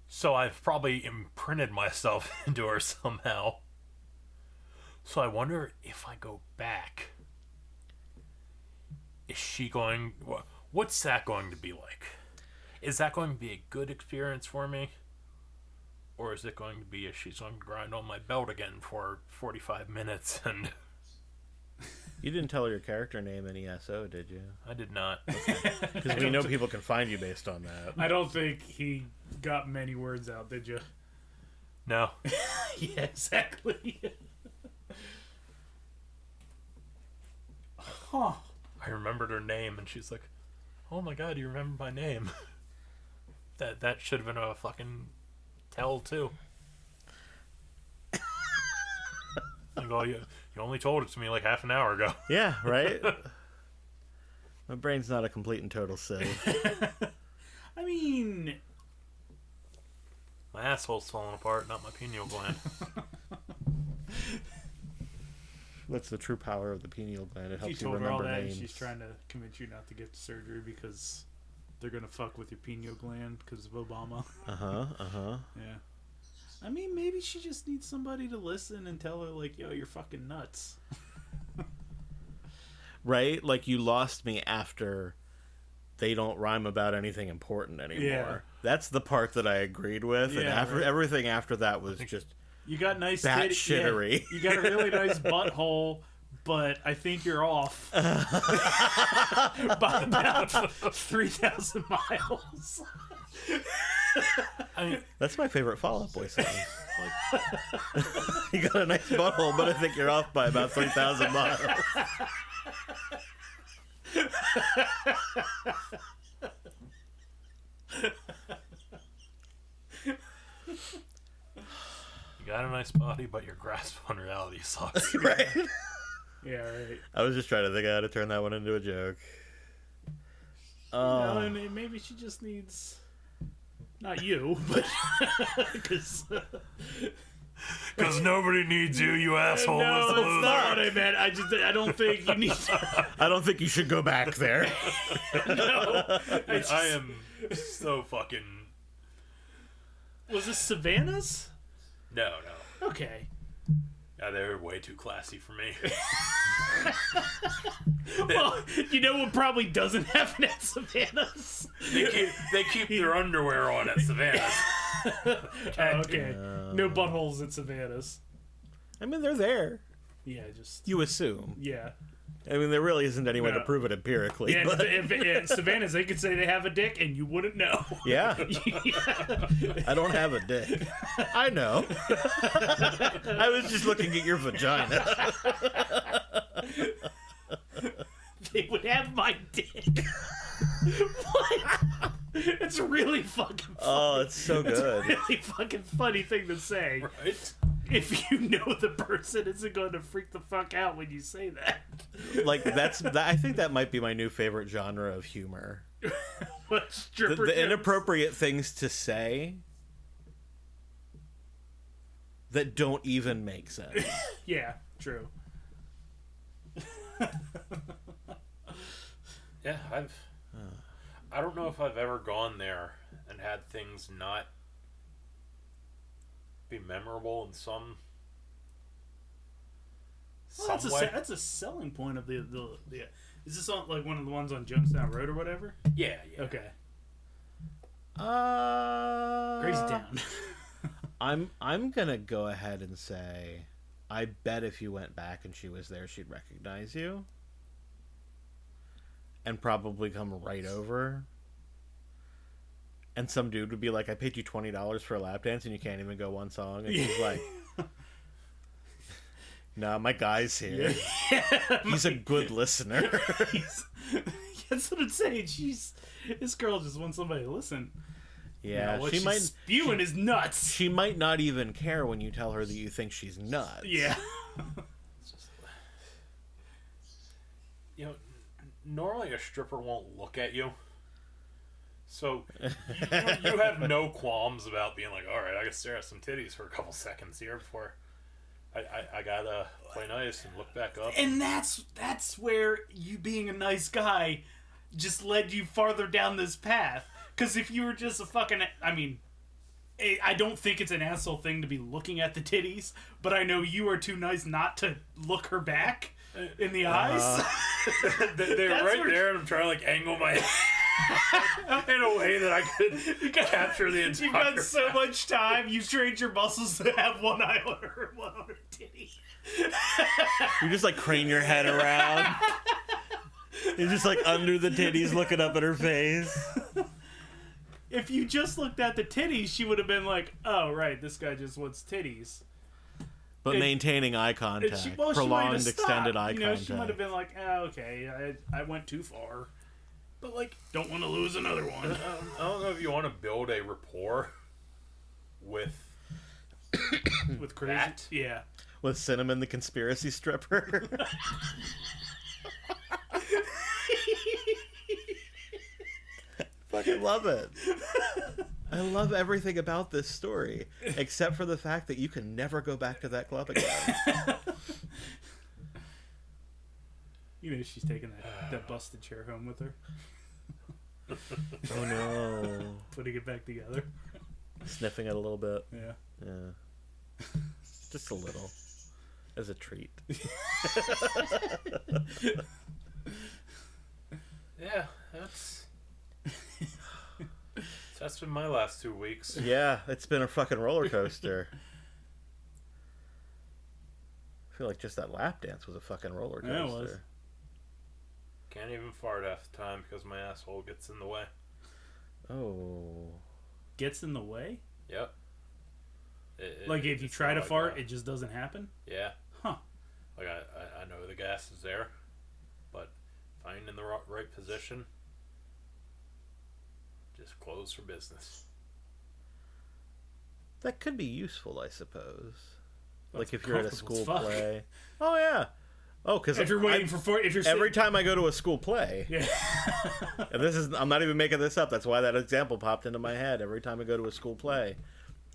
So I've probably imprinted myself into her somehow. So I wonder if I go back, is she going... What's that going to be like? Is that going to be a good experience for me? Or is it going to be, she's going to grind on my belt again for 45 minutes and... You didn't tell her your character name in ESO, did you? I did not. Because we know people can find you based on that. I don't think he got many words out, did you? No. Yeah, exactly. Huh. I remembered her name, and she's like, "Oh my god, you remember my name?" That should have been a fucking tell too. Like, oh, you only told it to me like half an hour ago. Yeah, right? My brain's not a complete and total sieve. I mean... My asshole's falling apart, not my pineal gland. That's the true power of the pineal gland. It helps you told her all remember that, names. she's trying to convince you not to get surgery because they're going to fuck with your pineal gland because of Obama. Yeah. I mean, maybe she just needs somebody to listen and tell her, like, yo, you're fucking nuts. Right? Like, you lost me after they don't rhyme about anything important anymore. Yeah. That's the part that I agreed with. And Yeah, after right. everything after that was just You got nice bat titty- shittery. Yeah, you got a really nice butthole, but I think you're off by about 3,000 miles. I mean, That's my favorite Fall Out Boy song. You got a nice butthole, but I think you're off by about 3,000 miles. you got a nice body, but your grasp on reality sucks. Right? Yeah, right. I was just trying to think how to turn that one into a joke. No, I mean, maybe she just needs... Not you, but... Because... Because nobody needs you, you asshole. No, That's that's not what I meant. I don't think you need to... I don't think you should go back there. No. I am so fucking... Was this Savannah's? No. Okay. Yeah, they're way too classy for me. Well, you know what probably doesn't happen at Savannah's? They keep their underwear on at Savannah's. Okay. No buttholes at Savannah's. I mean, they're there. Yeah, just... You assume. Yeah. I mean, there really isn't any way to No. prove it empirically. Yeah, but... if Savannah's, they could say they have a dick and you wouldn't know. Yeah. Yeah. I don't have a dick. I know. I was just looking at your vagina. They would have my dick. What? It's really fucking funny. Oh, it's so It's a good. really fucking funny thing to say. Right? If you know the person isn't going to freak the fuck out when you say that. Like, I think that might be my new favorite genre of humor. What, stripper The jokes? inappropriate things to say that don't even make sense. Yeah, true. Yeah, I don't know if I've ever gone there and had things not be memorable in some way. That's a selling point of the is this on like one of the ones on Jonestown Road or whatever? Yeah. Okay. Uh, Crazy Town. I'm gonna go ahead and say, I bet if you went back and she was there, she'd recognize you, and probably come right over. And some dude would be like, "I paid you $20 for a lap dance, and you can't even go one song." And she's like, "Nah, my guy's here. He's a good listener." That's what I'm saying. This girl just wants somebody to listen. Yeah, what she she's might. spewing is nuts. She might not even care when you tell her that you think she's nuts. Yeah. You know, normally a stripper won't look at you. So you have no qualms about being like, all right, I gotta stare at some titties for a couple seconds here before I gotta play nice and look back up. And that's where you being a nice guy just led you farther down this path. Because if you were just a fucking... I mean, I don't think it's an asshole thing to be looking at the titties, but I know you are too nice not to look her back in the eyes. They're right there, and I'm trying to like angle my head in a way that I could capture the entire... You've got so much time, you've trained your muscles to have one eye on her and one on her titty. You just like crane your head around. You're just like under the titties looking up at her face. If you just looked at the titties, she would have been like, oh, right, this guy just wants titties. But maintaining eye contact. She prolonged, extended eye contact. She might have been like, oh, okay, I went too far. But, like, don't want to lose another one. I don't know if you want to build a rapport with Crazy. that. Yeah. With Cinnamon, the conspiracy stripper. Fucking love it. I love everything about this story, except for the fact that you can never go back to that club again. You know she's taking that busted chair home with her. Oh no. Putting it back together. Sniffing it a little bit. Yeah. Yeah. Just a little. As a treat. Yeah, that's been my last 2 weeks. Yeah, it's been a fucking roller coaster. I feel like just that lap dance was a fucking roller coaster. Yeah, it was. Can't even fart half the time because my asshole gets in the way. Oh. Gets in the way? Yep. Like if you it's try not to like fart, a- it just doesn't happen? Yeah. Huh. Like I know the gas is there, but if I'm in the right position, just close for business. That could be useful, I suppose. That's like if you're at a comfortable school as fuck. play. Oh yeah. Oh, because If you're waiting if you're every time I go to a school play, Yeah. and I'm not even making this up. That's why that example popped into my head. Every time I go to a school play,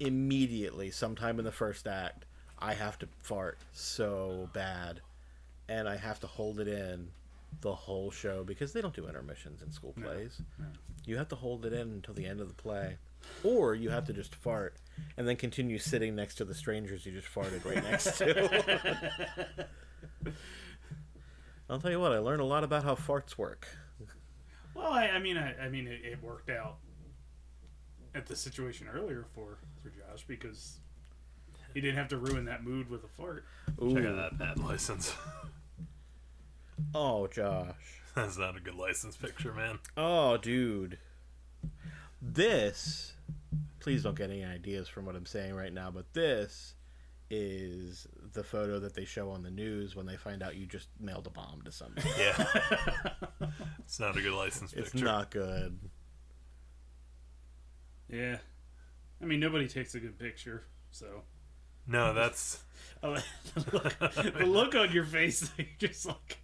immediately, sometime in the first act, I have to fart so bad, and I have to hold it in the whole show because they don't do intermissions in school plays. No. You have to hold it in until the end of the play, or you have to just fart and then continue sitting next to the strangers you just farted right next to. I'll tell you what, I learned a lot about how farts work. Well, I mean, it worked out at the situation earlier for Josh because he didn't have to ruin that mood with a fart. Ooh. Check out that bad license. Oh, Josh. That's not a good license picture, man. Oh, dude. This, please don't get any ideas from what I'm saying right now, but this is the photo that they show on the news when they find out you just mailed a bomb to somebody. Yeah. It's not a good license picture. It's not good. Yeah. I mean, nobody takes a good picture, so. No, that's... The look on your face, you're just like,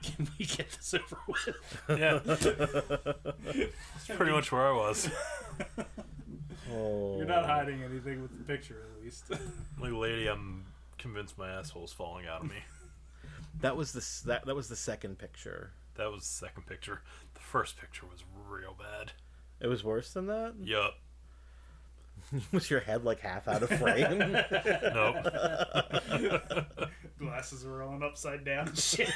can we get this over with? Yeah. That's pretty much where I was. Oh. You're not hiding anything with the picture, at least. Like, lady, I'm convinced my asshole's falling out of me. That was the second picture. That was the second picture. The first picture was real bad. It was worse than that? Yup. Was your head like half out of frame? Nope. Glasses were on upside down and shit.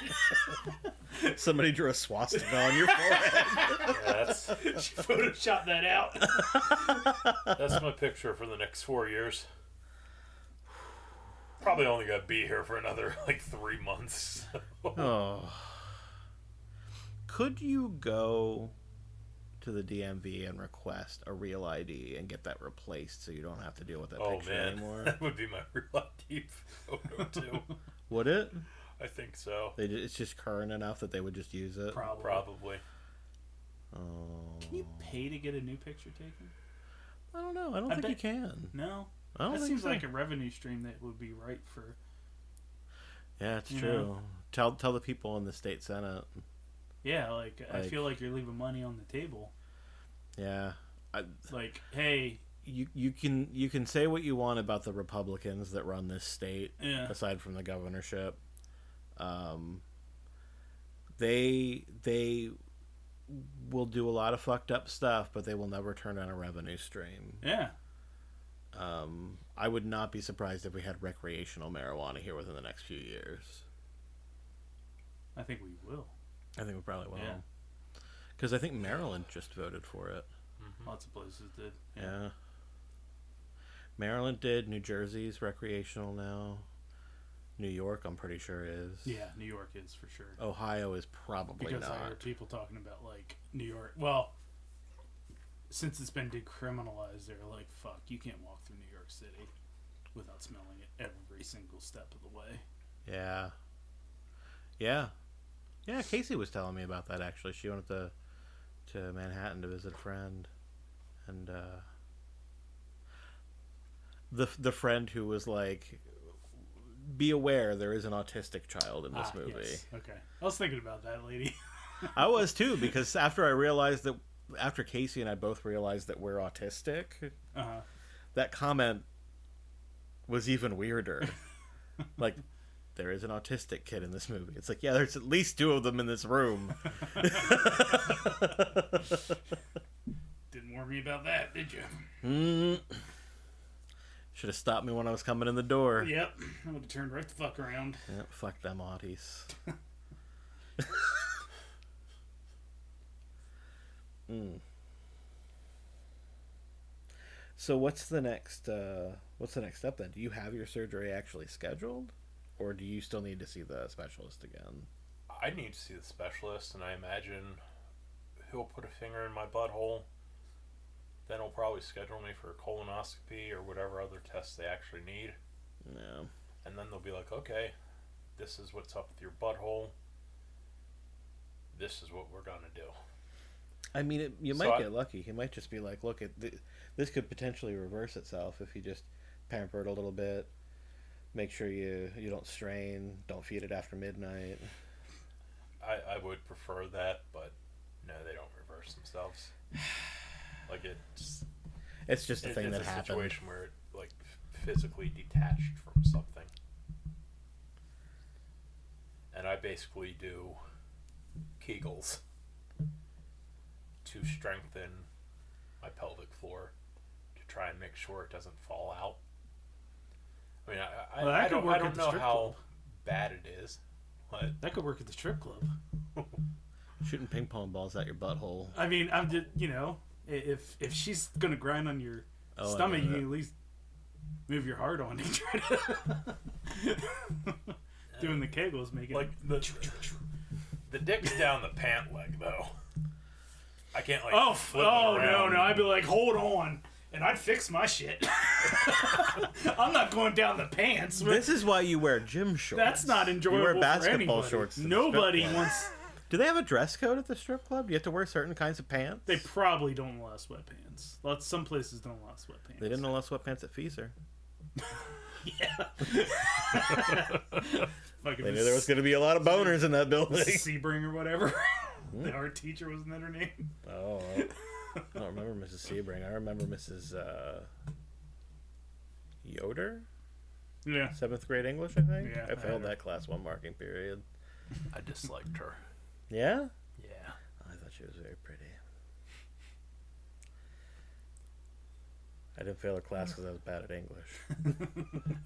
Somebody drew a swastika on your forehead. Yeah, She photoshopped that out. that's my picture for the next 4 years. Probably only gonna be here for another, 3 months. Oh. Could you go to the DMV and request a real ID and get that replaced so you don't have to deal with that picture anymore? That would be my real ID photo, too. Would it? I think so. It's just current enough that they would just use it? Probably. Oh. Can you pay to get a new picture taken? I don't know. I don't think you can. No. I don't That think seems so. like a revenue stream that would be right for... Yeah, it's you true. know? Tell the people in the state senate. Yeah, I Like- feel like you're leaving money on the table. Yeah. Like, hey, You can say what you want about the Republicans that run this state, yeah, aside from the governorship. They will do a lot of fucked up stuff, but they will never turn on a revenue stream. yeah. I would not be surprised if we had recreational marijuana here within the next few years. I think we will. I think we probably will. Yeah. Because I think Maryland just voted for it. Mm-hmm. Lots of places did. Yeah. Maryland did. New Jersey's recreational now. New York, I'm pretty sure is. Yeah, New York is for sure. Ohio is probably Because not. I heard people talking about, like, New York. Well, since it's been decriminalized, they're like, fuck, you can't walk through New York City without smelling it every single step of the way. Yeah. Yeah. Yeah, Casey was telling me about that, actually. She went to Manhattan to visit a friend. And the friend who was like, be aware there is an autistic child in this movie. Yes. Okay. I was thinking about that lady. I was too, because after Casey and I both realized that we're autistic, Uh-huh. that comment was even weirder. Like, there is an autistic kid in this movie. It's like, yeah, there's at least 2 of them in this room. Didn't warn me about that, did you? Should have stopped me when I was coming in the door. Yep. I would have turned right the fuck around. Yep, fuck them auties. So what's the next step then? Do you have your surgery actually scheduled, or do you still need to see the specialist again? I need to see the specialist, and I imagine he'll put a finger in my butthole. Then he'll probably schedule me for a colonoscopy or whatever other tests they actually need. No. And then they'll be like, okay, this is what's up with your butthole. This is what we're going to do. I mean, you might get lucky. He might just be like, look, this could potentially reverse itself if you just pamper it a little bit. Make sure you don't strain. Don't feed it after midnight. I would prefer that, but no, they don't reverse themselves. Like, it's just a thing that happened. It's a happened. situation where it, like, physically detached from something. And I basically do Kegels to strengthen my pelvic floor to try and make sure it doesn't fall out. I mean, I don't know how bad it is. But That could work at the strip club. Shooting ping pong balls at your butthole. I mean, I'm just, if she's gonna grind on your stomach, you can at least move your heart on and try to doing the kegels, making like the dick's down the pant leg though. I can't like. flip it around. No! I'd be like, hold on, and I'd fix my shit. I'm not going down the pants. This is why you wear gym shorts. That's not enjoyable. You wear for basketball anybody. shorts. to the Nobody strip club. wants. Do they have a dress code at the strip club? Do you have to wear certain kinds of pants? They probably don't allow sweatpants. Some places don't allow sweatpants. They didn't allow sweatpants at Feezer. Yeah. They knew there was going to be a lot of boners in that building. Sebring or whatever. The art teacher, wasn't that her name? Oh, I don't remember Mrs. Sebring. I remember Mrs. Yoder? Yeah. 7th grade English, I think? Yeah, I failed I that class 1 marking period. I disliked her. Yeah? Yeah. I thought she was very pretty. I didn't fail her class because I was bad at English.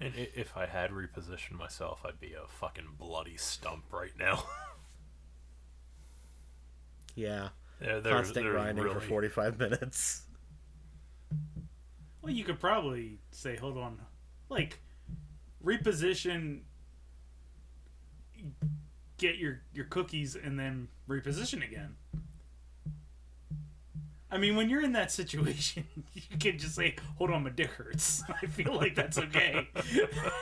And if I had repositioned myself, I'd be a fucking bloody stump right now. Yeah. There's Constant grinding really, for 45 minutes. Well, you could probably say, hold on. Like, reposition, get your cookies, and then reposition again. I mean, when you're in that situation, you can just say, hold on, my dick hurts. I feel like that's okay.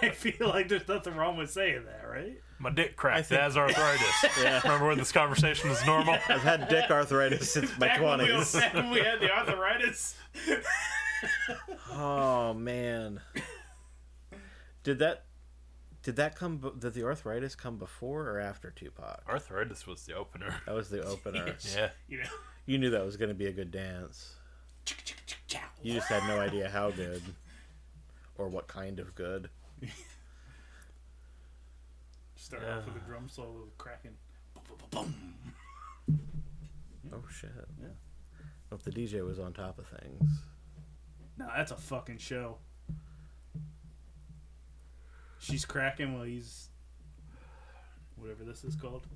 I feel like there's nothing wrong with saying that, right? My dick cracked. It has arthritis. Yeah. Remember when this conversation was normal? Yeah. I've had dick arthritis since my 20s. Back when we had the arthritis. Oh, man. Did the arthritis come before or after Tupac? Arthritis was the opener. That was the opener. Yeah. You knew that was going to be a good dance. You just had no idea how good. Or what kind of good. Start off with a drum solo cracking. Oh, shit. Yeah. Well, if the DJ was on top of things. No, that's a fucking show. She's cracking while he's... whatever this is called.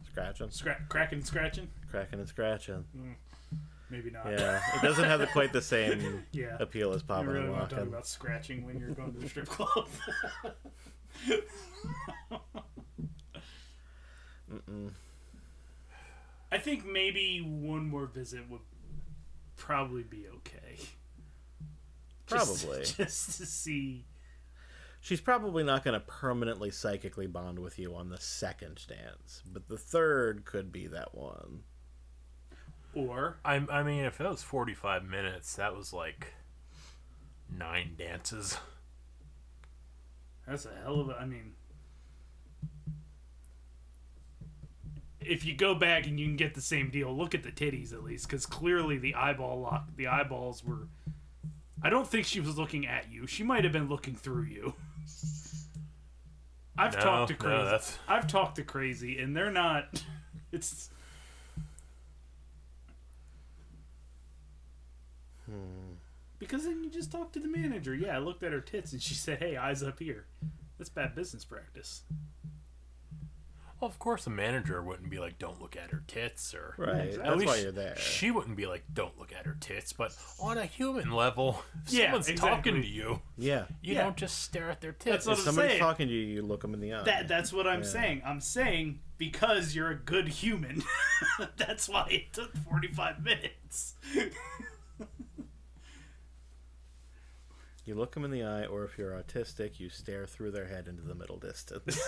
Scratching. Cracking and scratching? Cracking and scratching. Maybe not. Yeah, it doesn't have quite the same Yeah. appeal as You popping really and want to talk locking. about scratching when you're going to the strip club. I think maybe one more visit would probably be okay. Probably. Just to see. She's probably not going to permanently psychically bond with you on the second dance, but the third could be that one. Or... I mean, if it was 45 minutes, that was like 9 dances. That's a hell of a... I mean... If you go back and you can get the same deal, look at the titties at least, because clearly the eyeballs were... I don't think she was looking at you. She might have been looking through you. I've talked to Crazy. I've talked to Crazy, and they're not... It's... Because then you just talk to the manager. Yeah, I looked at her tits, and she said, hey, eyes up here. That's bad business practice. Well, of course, the manager wouldn't be like, "Don't look at her tits," or Right, exactly. that's why you're there. She wouldn't be like, "Don't look at her tits." But on a human level, if Yeah, someone's exactly. talking to you, Yeah. you Yeah. don't just stare at their That's tits. what If I'm somebody's saying. talking to you, you look them in the eye. That's what I'm saying. I'm saying because you're a good human. That's why it took 45 minutes. You look them in the eye, or if you're autistic, you stare through their head into the middle distance,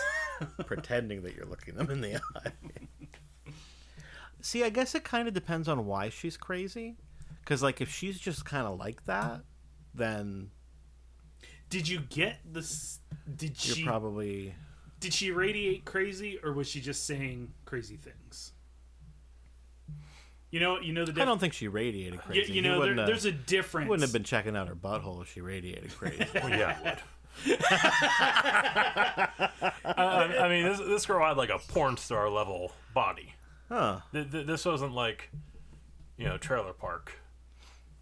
pretending that you're looking them in the eye. See, I guess it kind of depends on why she's crazy. Because, like, if she's just kind of like that, then Did you get this? Did you're she probably... Did she radiate crazy, or was she just saying crazy things? You know the difference. I don't think she radiated crazy. You He know, wouldn't have- there's a difference. wouldn't have been checking out her butthole if she radiated crazy. Well, yeah, it would. I mean, this girl had like a porn star level body. Huh. This wasn't like, Trailer Park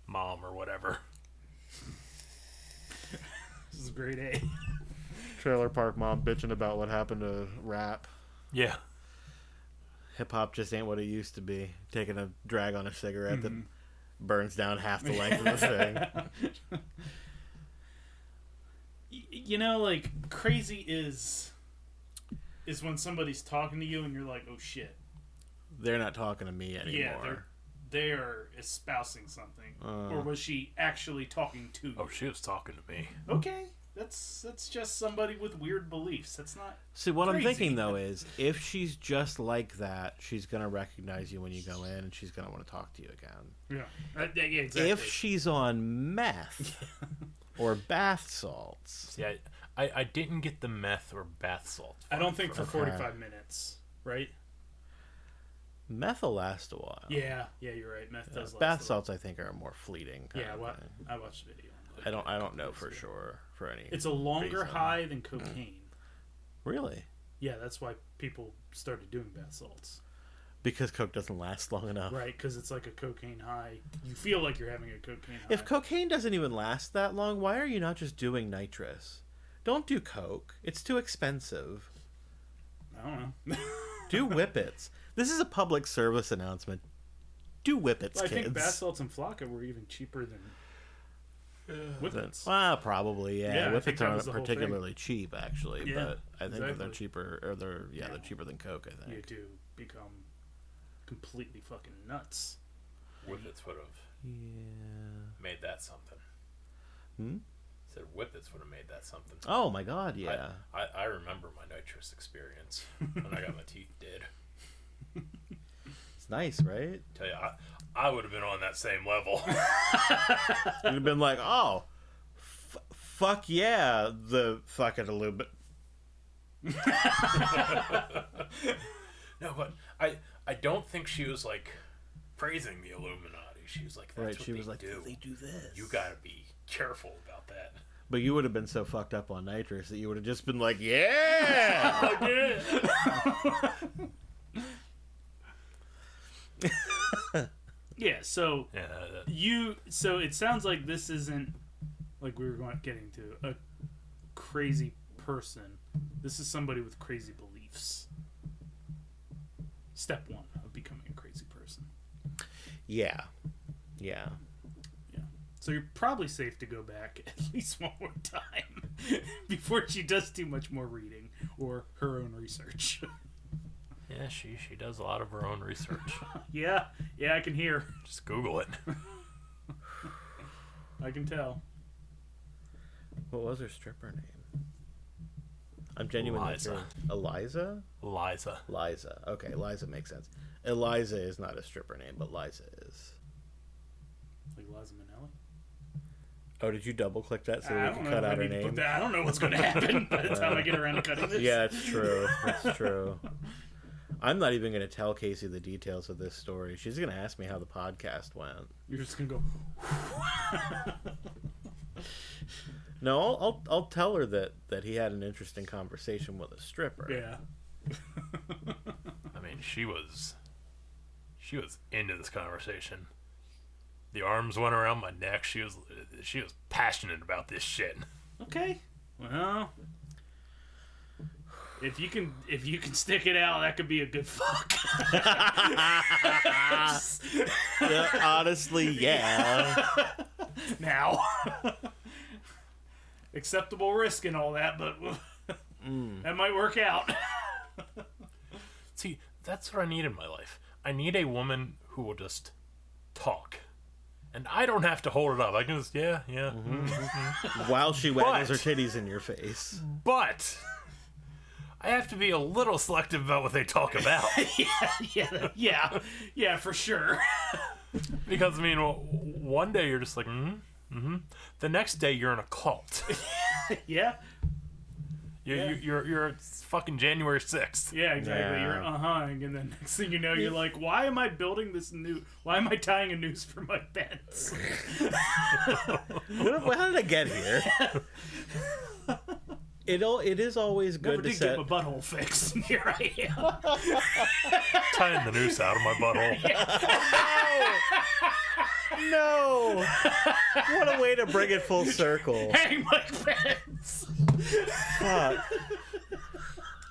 Mom or whatever. This is grade A. Trailer Park Mom bitching about what happened to rap. Yeah. Hip-hop just ain't what it used to be. Taking a drag on a cigarette that burns down half the length of the thing. Like, crazy is when somebody's talking to you and you're like, oh shit. They're not talking to me anymore. Yeah, they're espousing something. Or was she actually talking to you? Oh, she was talking to me. Okay. That's just somebody with weird beliefs. That's not... See, what crazy. I'm thinking, though, is if she's just like that, she's going to recognize you when you go in, and she's going to want to talk to you again. Yeah, exactly. If she's on meth or bath salts... See, I didn't get the meth or bath salt. I don't think for Okay. 45 minutes, right? Meth will last a while. Yeah, you're right. Meth does last Bath a while. salts, I think, are more fleeting. Kind of thing. I watched the video. I don't know for sure for any. It's a longer reason. high than cocaine. Really? Yeah, that's why people started doing bath salts. Because coke doesn't last long enough. Right, because it's like a cocaine high. You feel like you're having a cocaine high. If cocaine doesn't even last that long, why are you not just doing nitrous? Don't do coke. It's too expensive. I don't know. Do whippets. This is a public service announcement. Do whippets, Well, I kids. think bath salts and Flocka were even cheaper than whippets. Well, probably, yeah. Yeah, I think Whippets that aren't was the whole particularly cheap, actually, Yeah, but I think that they're exactly. cheaper, or they're cheaper than coke, I You think. do become completely fucking nuts. Whippets would have Yeah. made that something. Hmm? Said Whippets would have made that something. Oh my god, yeah. I remember my nitrous experience when I got my teeth did. It's nice, right? Tell you, I would have been on that same level. You'd have been like, oh, fuck yeah, the fucking a little bit. No, but I don't think she was like praising the Illuminati. She was like, "That's Right, what she they was like, do. they do this. You gotta be careful about that." But you would have been so fucked up on nitrous that you would have just been like, yeah! Yeah, so Yeah. so it sounds like this isn't like we were getting to a crazy person. This is somebody with crazy beliefs. Step 1 of becoming a crazy person. Yeah. Yeah. Yeah. So you're probably safe to go back at least one more time before she does too much more reading or her own research. Yeah, she does a lot of her own research. Yeah, I can hear. Just Google it. I can tell. What was her stripper name? I'm genuinely Liza. curious. Eliza? Liza. Liza. Okay, Liza makes sense. Eliza is not a stripper name, but Liza is. Like Liza Minnelli? Oh, did you double click that so we I can don't know cut if I out her need to put name? that. I don't know what's going to happen by the time I get around to cutting this. Yeah, it's true. It's true. I'm not even going to tell Casey the details of this story. She's going to ask me how the podcast went. You're just going to go... No, I'll tell her that he had an interesting conversation with a stripper. Yeah. I mean, she was into this conversation. The arms went around my neck. She was passionate about this shit. Okay. Well, if you can stick it out, that could be a good fuck. Yeah, honestly, yeah. Now, acceptable risk and all that, but that might work out. See, that's what I need in my life. I need a woman who will just talk. And I don't have to hold it up. I can just, yeah. While she waggles her But- titties in your face. But I have to be a little selective about what they talk about. yeah, for sure. Because, I mean, one day you're just like, mm-hmm. The next day you're in a cult. Yeah. You're fucking January 6th. Yeah, exactly. Yeah. You're and then next thing you know, you're like, why am I building this why am I tying a noose for my pets? How did I get here? It is always good Never to did set. get my butthole fixed, and here I am. Tying the noose out of my butthole. No! What a way to bring it full circle. Hang my pets. Fuck.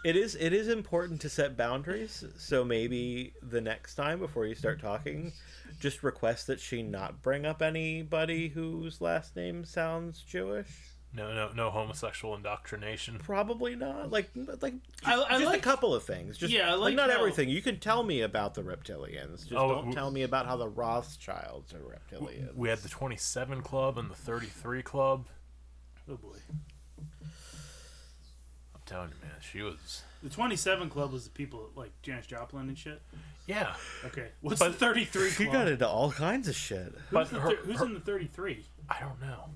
It is important to set boundaries, so maybe the next time before you start talking, just request that she not bring up anybody whose last name sounds Jewish. No homosexual indoctrination. Probably not. Like I just like- a couple of things. Just, Yeah, I like not how- everything. You can tell me about the reptilians. Just don't tell me about how the Rothschilds are reptilians. We had the 27 Club and the 33 Club. Oh boy. I'm telling you, man, she was... The 27 Club was the people like Janis Joplin and shit. Yeah. Okay. What's But- the 33 She Club? got into all kinds of shit. But Who's in the 33? I don't know.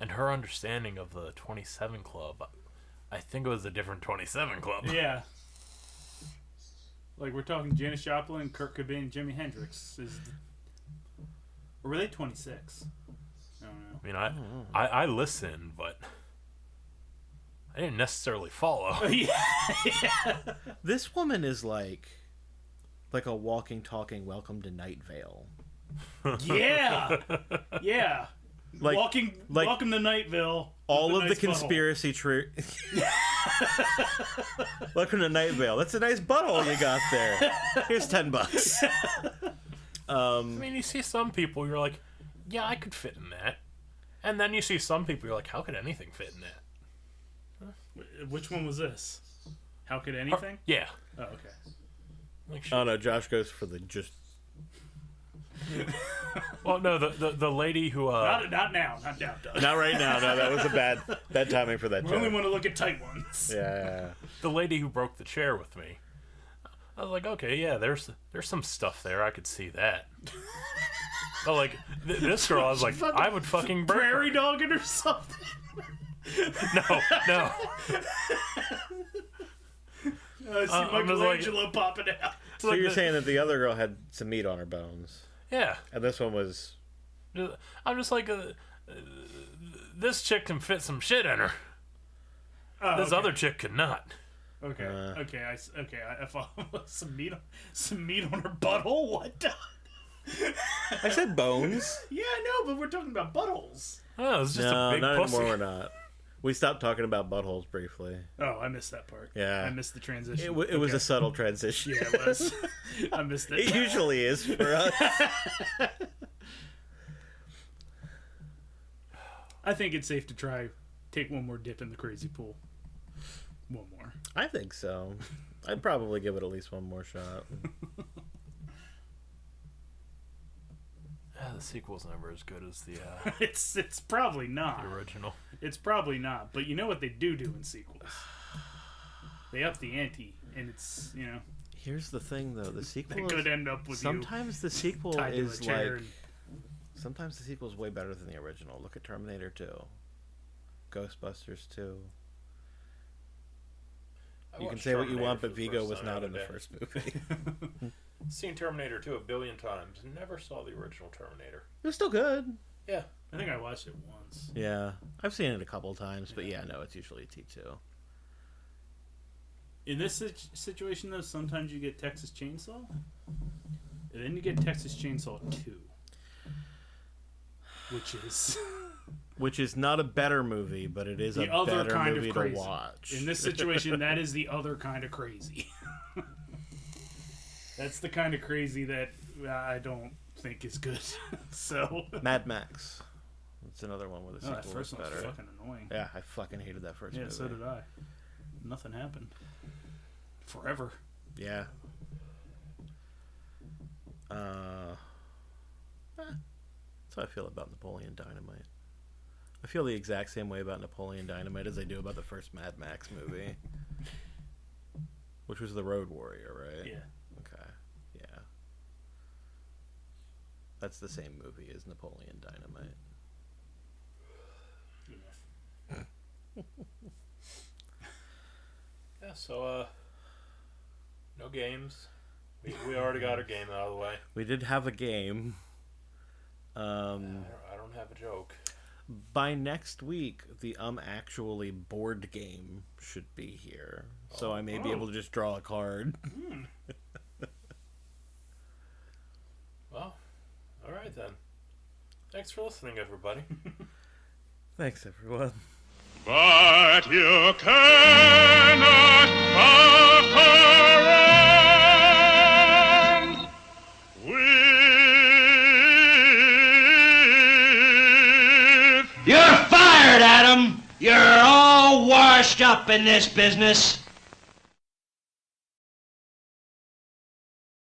And her understanding of the 27 Club, I think it was a different 27 Club. Yeah. Like we're talking Janis Joplin, Kurt Cobain, Jimi Hendrix. Or were they 26? I don't know. I mean, I listen, but I didn't necessarily follow. Yeah. This woman is like a walking, talking Welcome to Night Vale. Yeah. Yeah. Like Welcome to Nightville. all of with a the nice butthole. conspiracy Welcome to Night Vale. That's a nice butthole you got there. Here's $10. I mean, you see some people, you're like, yeah, I could fit in that. And then you see some people, you're like, how could anything fit in that? Which one was this? How could anything? Yeah. Oh, okay. Like, Oh no, Josh goes for the just. well, no, the lady who... Not now. Not now, Doug. Not right now. No, that was a bad timing for that We only joke. want to look at tight ones. Yeah. The lady who broke the chair with me. I was like, okay, yeah, there's some stuff there. I could see that. But like this girl, I was like, I would fucking break her. Prairie dogging or something. No. I see I'm just like- Michelangelo popping out. So you're saying that the other girl had some meat on her bones? Yeah. And this one was... I'm just like, this chick can fit some shit in her. Oh, This other chick could not. Okay. I follow some meat on her butthole. What? I said bones. Yeah, I know, but we're talking about buttholes. Oh, it's just a big not pussy. anymore. We're not. We stopped talking about buttholes briefly. Oh, I missed that part. Yeah. I missed the transition. It was a subtle transition. Yeah, it was. I missed it. It usually is for us. I think it's safe to take one more dip in the crazy pool. One more. I think so. I'd probably give it at least one more shot. The sequel's never as good as the It's probably not. original. It's probably not. But you know what they do in sequels? They up the ante, and it's, Here's the thing, though. The sequel they could end up with sometimes the sequel tied to a is chair like... Sometimes the sequel is way better than the original. Look at Terminator 2. Ghostbusters 2. You can say what you want, but Vigo was not in the first movie. Seen Terminator 2 a billion times. Never saw the original Terminator. It was still good. Yeah. I think I watched it once. Yeah. I've seen it a couple times, but yeah, no, it's usually a T2. In this situation, though, sometimes you get Texas Chainsaw, and then you get Texas Chainsaw 2, which is not a better movie, but it is the a other better kind movie of crazy. to watch. In this situation, that is the other kind of crazy. That's the kind of crazy that I don't think is good. So Mad Max. That's another one where the sequel that first was one was better. fucking annoying. Yeah, I fucking hated that first movie. Yeah, so did I. Nothing happened. Forever. Yeah. That's how I feel about Napoleon Dynamite. I feel the exact same way about Napoleon Dynamite as I do about the first Mad Max movie. Which was The Road Warrior, right? Yeah. Okay. Yeah. That's the same movie as Napoleon Dynamite. Yeah, so, no games. We already got our game out of the way. We did have a game. I don't have a joke. By next week, the actually board game should be here. So I may be able to just draw a card. Well, all right then. Thanks for listening, everybody. Thanks, everyone. But you cannot fuck around with... You're fired, Adam. You're all washed up in this business.